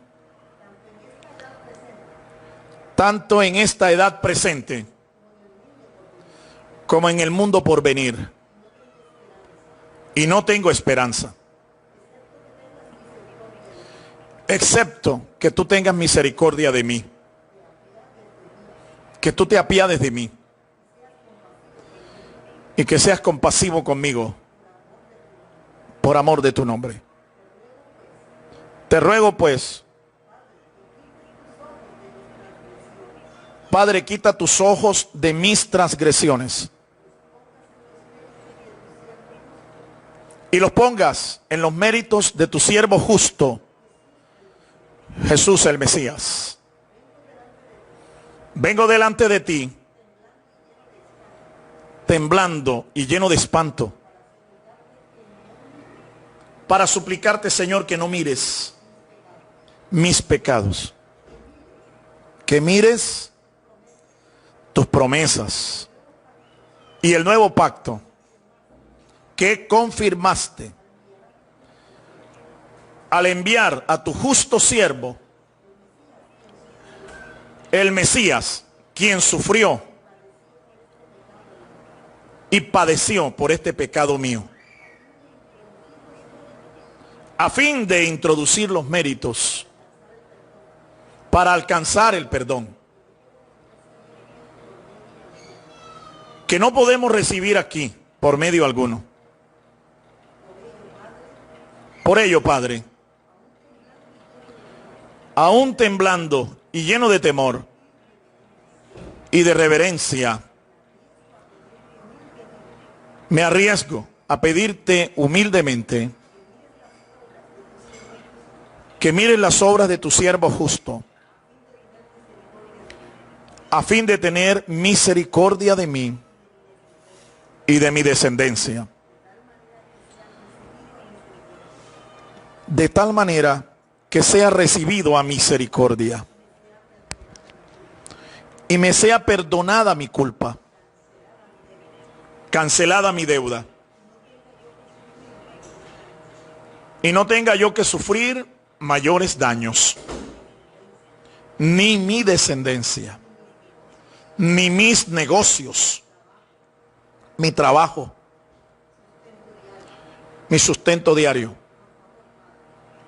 tanto en esta edad presente como en el mundo por venir, y no tengo esperanza, excepto que tú tengas misericordia de mí, que tú te apiades de mí y que seas compasivo conmigo por amor de tu nombre. Te ruego pues, Padre, quita tus ojos de mis transgresiones y los pongas en los méritos de tu siervo justo, Jesús el Mesías. Vengo delante de ti, temblando y lleno de espanto, para suplicarte, Señor, que no mires mis pecados, que mires tus promesas y el nuevo pacto que confirmaste al enviar a tu justo siervo, el Mesías, quien sufrió y padeció por este pecado mío, a fin de introducir los méritos para alcanzar el perdón que no podemos recibir aquí por medio alguno. Por ello, Padre, aún temblando y lleno de temor y de reverencia, me arriesgo a pedirte humildemente que mires las obras de tu siervo justo, a fin de tener misericordia de mí y de mi descendencia, de tal manera que sea recibido a misericordia y me sea perdonada mi culpa, cancelada mi deuda, y no tenga yo que sufrir mayores daños, ni mi descendencia, ni mis negocios, mi trabajo, mi sustento diario.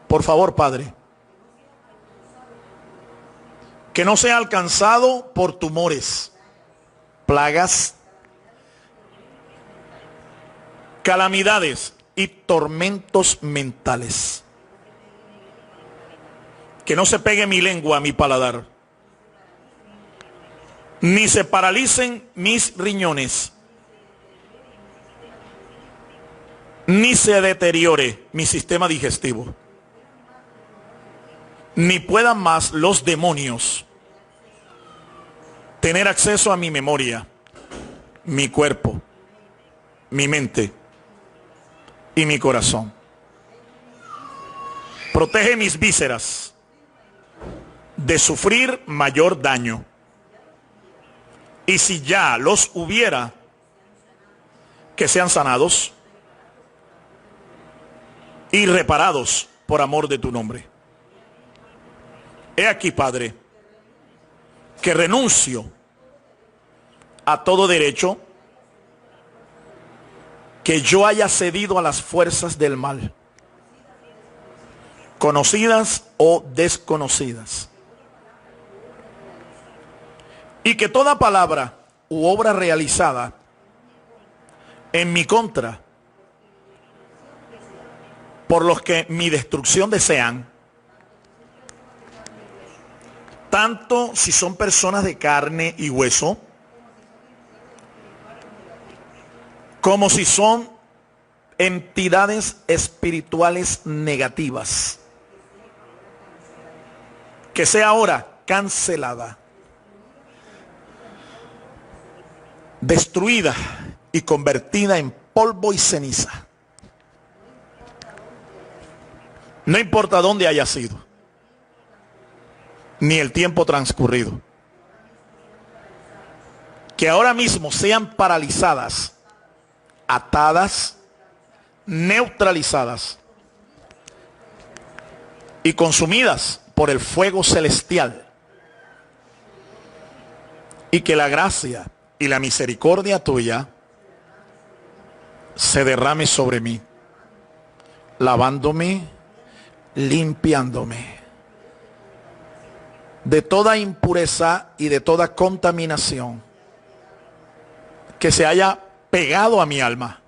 Por favor, Padre, que no sea alcanzado por tumores, plagas, calamidades y tormentos mentales. Que no se pegue mi lengua a mi paladar, ni se paralicen mis riñones, ni se deteriore mi sistema digestivo, ni puedan más los demonios tener acceso a mi memoria, mi cuerpo, mi mente y mi corazón. Protege mis vísceras de sufrir mayor daño, y si ya los hubiera, que sean sanados y reparados por amor de tu nombre. He aquí, Padre, que renuncio a todo derecho que yo haya cedido a las fuerzas del mal, conocidas o desconocidas, y que toda palabra u obra realizada en mi contra por los que mi destrucción desean, tanto si son personas de carne y hueso, como si son entidades espirituales negativas, que sea ahora cancelada, destruida y convertida en polvo y ceniza. No importa dónde haya sido, ni el tiempo transcurrido. Que ahora mismo sean paralizadas, atadas, neutralizadas y consumidas por el fuego celestial. Y que la gracia y la misericordia tuya se derrame sobre mí, lavándome, limpiándome de toda impureza y de toda contaminación que se haya pegado a mi alma.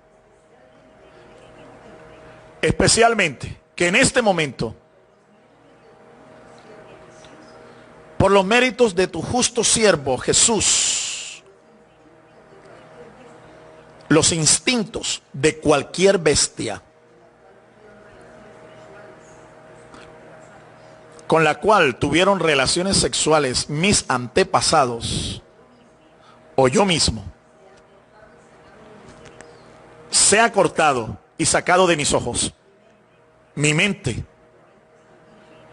Especialmente que en este momento, por los méritos de tu justo siervo Jesús, los instintos de cualquier bestia con la cual tuvieron relaciones sexuales mis antepasados o yo mismo, sea cortado y sacado de mis ojos, mi mente,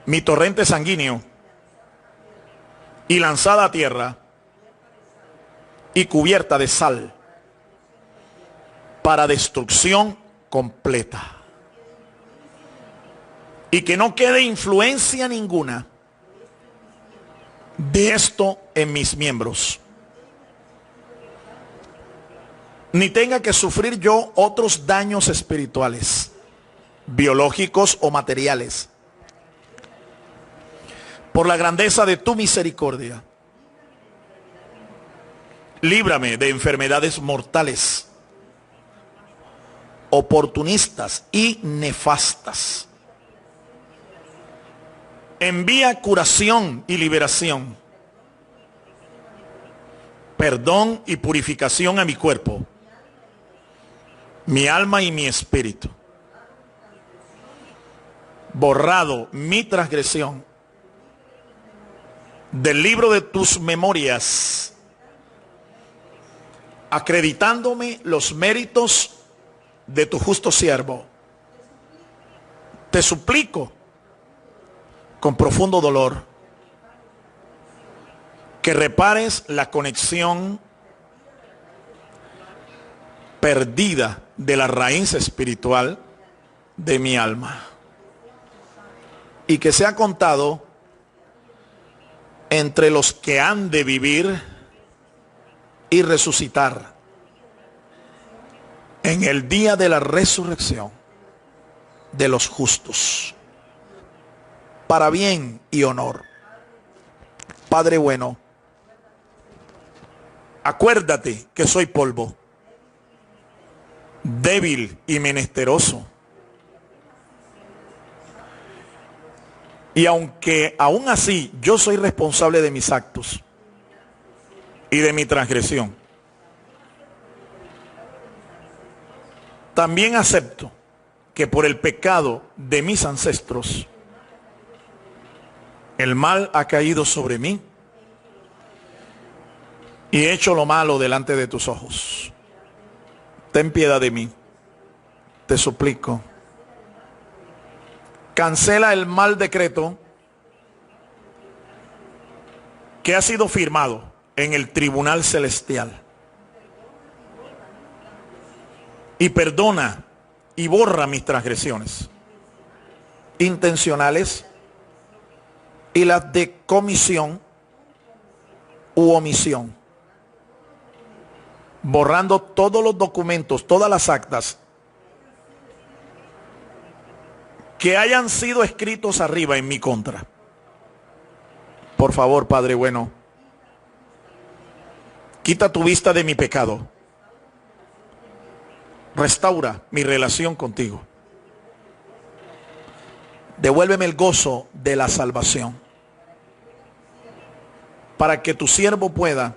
mi torrente sanguíneo, y lanzada a tierra y cubierta de sal para destrucción completa. Y que no quede influencia ninguna de esto en mis miembros, ni tenga que sufrir yo otros daños espirituales, biológicos o materiales. Por la grandeza de tu misericordia, líbrame de enfermedades mortales, oportunistas y nefastas. Envía curación y liberación, perdón y purificación a mi cuerpo, mi alma y mi espíritu. Borrado mi transgresión del libro de tus memorias, acreditándome los méritos de tu justo siervo. Te suplico con profundo dolor que repares la conexión perdida de la raíz espiritual de mi alma, y que sea contado entre los que han de vivir y resucitar en el día de la resurrección de los justos, para bien y honor. Padre bueno, acuérdate que soy polvo, débil y menesteroso. Y aunque aún así yo soy responsable de mis actos y de mi transgresión, también acepto que por el pecado de mis ancestros el mal ha caído sobre mí y he hecho lo malo delante de tus ojos. Ten piedad de mí, te suplico. Cancela el mal decreto que ha sido firmado en el tribunal celestial y perdona y borra mis transgresiones intencionales y las de comisión u omisión, borrando todos los documentos, todas las actas que hayan sido escritos arriba en mi contra. Por favor, Padre bueno, quita tu vista de mi pecado, restaura mi relación contigo, devuélveme el gozo de la salvación para que tu siervo pueda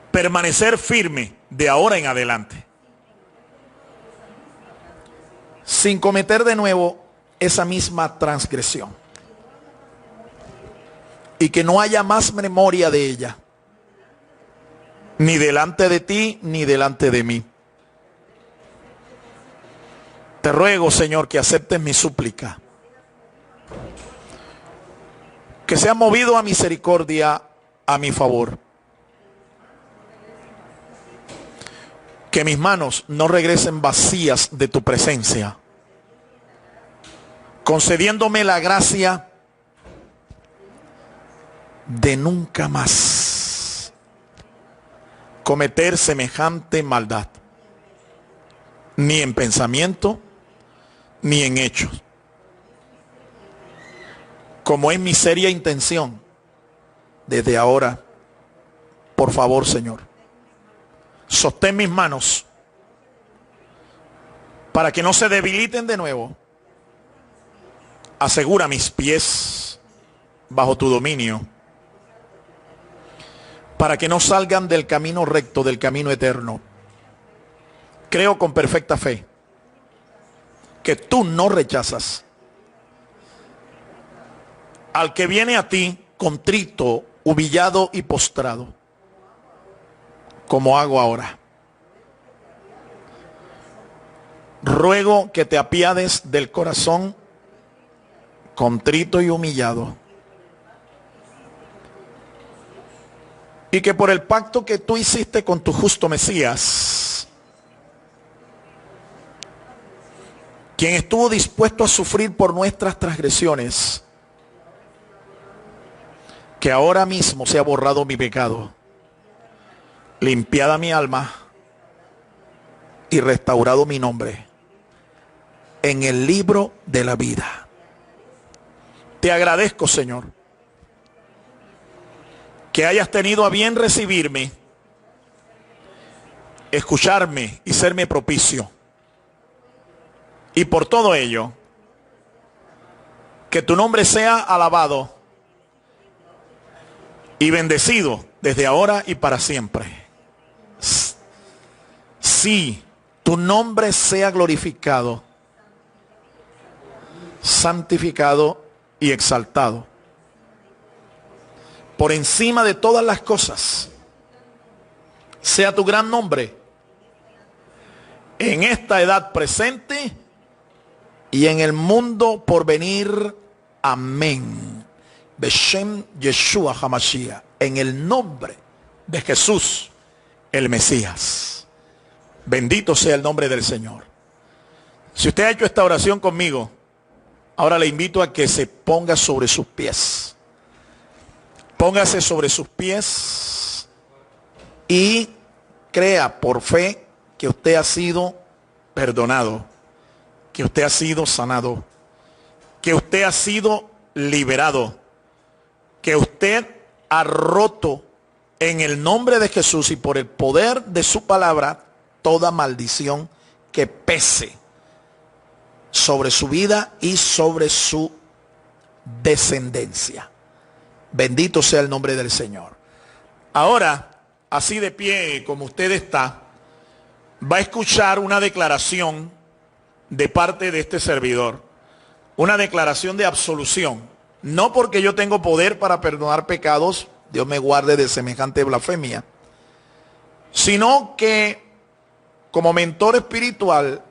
permanecer firme de ahora en adelante, sin cometer de nuevo esa misma transgresión, y que no haya más memoria de ella, ni delante de ti, ni delante de mí. Te ruego, Señor, que aceptes mi súplica, que sea movido a misericordia a mi favor, que mis manos no regresen vacías de tu presencia, concediéndome la gracia de nunca más cometer semejante maldad, ni en pensamiento, ni en hechos, como es mi seria intención desde ahora. Por favor, Señor, sostén mis manos para que no se debiliten de nuevo. Asegura mis pies bajo tu dominio, para que no salgan del camino recto, del camino eterno. Creo con perfecta fe que tú no rechazas al que viene a ti contrito, humillado y postrado, como hago ahora. Ruego que te apiades del corazón contrito y humillado, y que por el pacto que tú hiciste con tu justo Mesías, quien estuvo dispuesto a sufrir por nuestras transgresiones, que ahora mismo sea borrado mi pecado, limpiada mi alma y restaurado mi nombre en el libro de la vida. Te agradezco, Señor, que hayas tenido a bien recibirme, escucharme y serme propicio. Y por todo ello, que tu nombre sea alabado y bendecido desde ahora y para siempre. Sí, tu nombre sea glorificado, santificado y exaltado por encima de todas las cosas. Sea tu gran nombre en esta edad presente y en el mundo por venir. Amén. Beshem Yeshua Hamashiach, en el nombre de Jesús el Mesías. Bendito sea el nombre del Señor. Si usted ha hecho esta oración conmigo, ahora le invito a que se ponga sobre sus pies. Póngase sobre sus pies y crea por fe que usted ha sido perdonado, que usted ha sido sanado, que usted ha sido liberado, que usted ha roto en el nombre de Jesús y por el poder de su palabra toda maldición que pese sobre su vida y sobre su descendencia. Bendito sea el nombre del Señor. Ahora, así de pie como usted está, va a escuchar una declaración de parte de este servidor. Una declaración de absolución. No porque yo tengo poder para perdonar pecados, Dios me guarde de semejante blasfemia, sino que como mentor espiritual,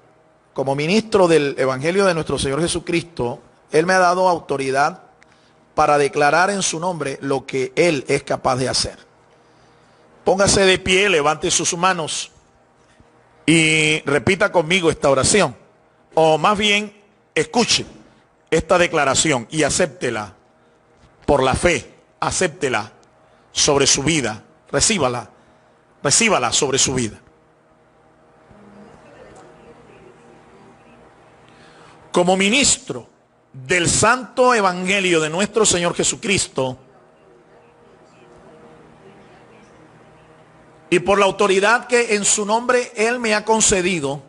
como ministro del Evangelio de nuestro Señor Jesucristo, Él me ha dado autoridad para declarar en su nombre lo que Él es capaz de hacer. Póngase de pie, levante sus manos y repita conmigo esta oración. O más bien, escuche esta declaración y acéptela por la fe. Acéptela sobre su vida. Recíbala sobre su vida. Como ministro del santo evangelio de nuestro Señor Jesucristo y por la autoridad que en su nombre Él me ha concedido,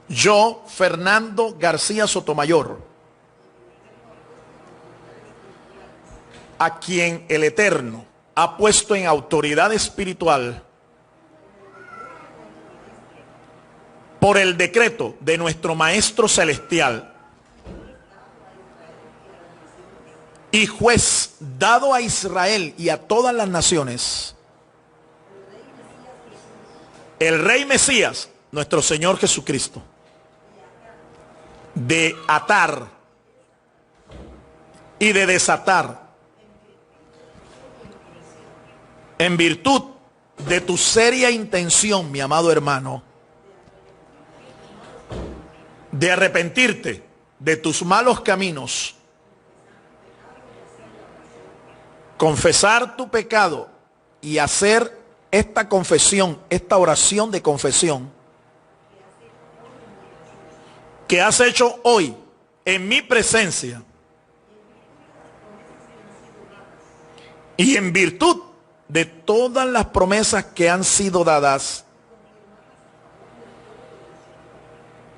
yo, Fernando García Sotomayor, a quien el Eterno ha puesto en autoridad espiritual por el decreto de nuestro Maestro Celestial y juez dado a Israel y a todas las naciones, el Rey Mesías, nuestro Señor Jesucristo, de atar y de desatar en virtud de tu seria intención, mi amado hermano, de arrepentirte de tus malos caminos, confesar tu pecado y hacer esta confesión, esta oración de confesión que has hecho hoy en mi presencia y en virtud de todas las promesas que han sido dadas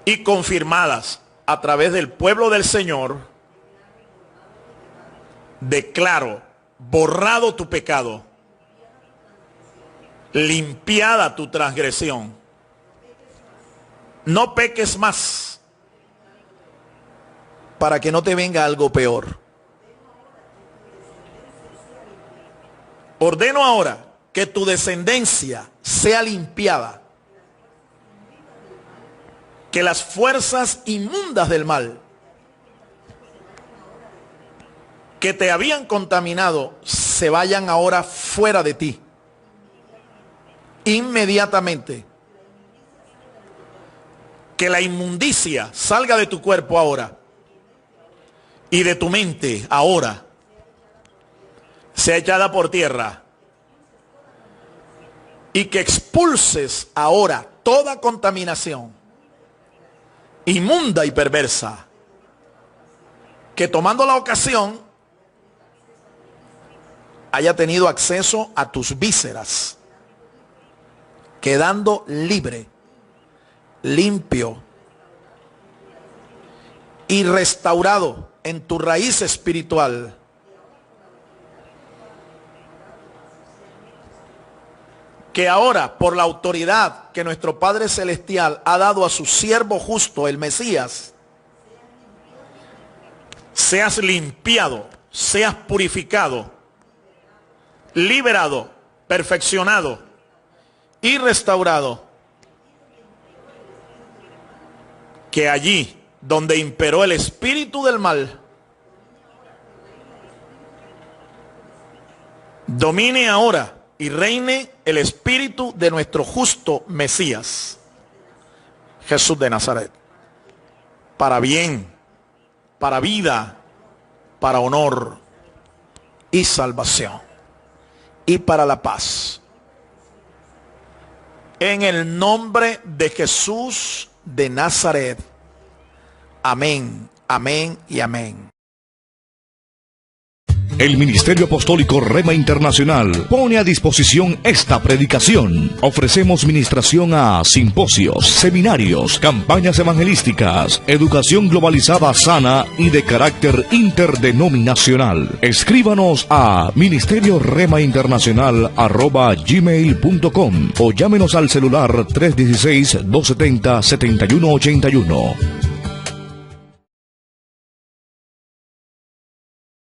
y confirmadas a través del pueblo del Señor, declaro borrado tu pecado, limpiada tu transgresión, no peques más para que no te venga algo peor. Ordeno ahora que tu descendencia sea limpiada, que las fuerzas inmundas del mal que te habían contaminado se vayan ahora fuera de ti, inmediatamente. Que la inmundicia salga de tu cuerpo ahora y de tu mente ahora, sea echada por tierra, y que expulses ahora toda contaminación inmunda y perversa que, tomando la ocasión, haya tenido acceso a tus vísceras, quedando libre, limpio y restaurado en tu raíz espiritual. Que ahora, por la autoridad que nuestro Padre Celestial ha dado a su siervo justo, el Mesías, seas limpiado, seas purificado, liberado, perfeccionado y restaurado. Que allí donde imperó el espíritu del mal, domine ahora y reine el espíritu de nuestro justo Mesías, Jesús de Nazaret, para bien, para vida, para honor y salvación y para la paz. En el nombre de Jesús de Nazaret. Amén, amén y amén. El Ministerio Apostólico Rema Internacional pone a disposición esta predicación. Ofrecemos ministración a simposios, seminarios, campañas evangelísticas, educación globalizada sana y de carácter interdenominacional. Escríbanos a ministerioremainternacional@gmail.com o llámenos al celular 316-270-7181.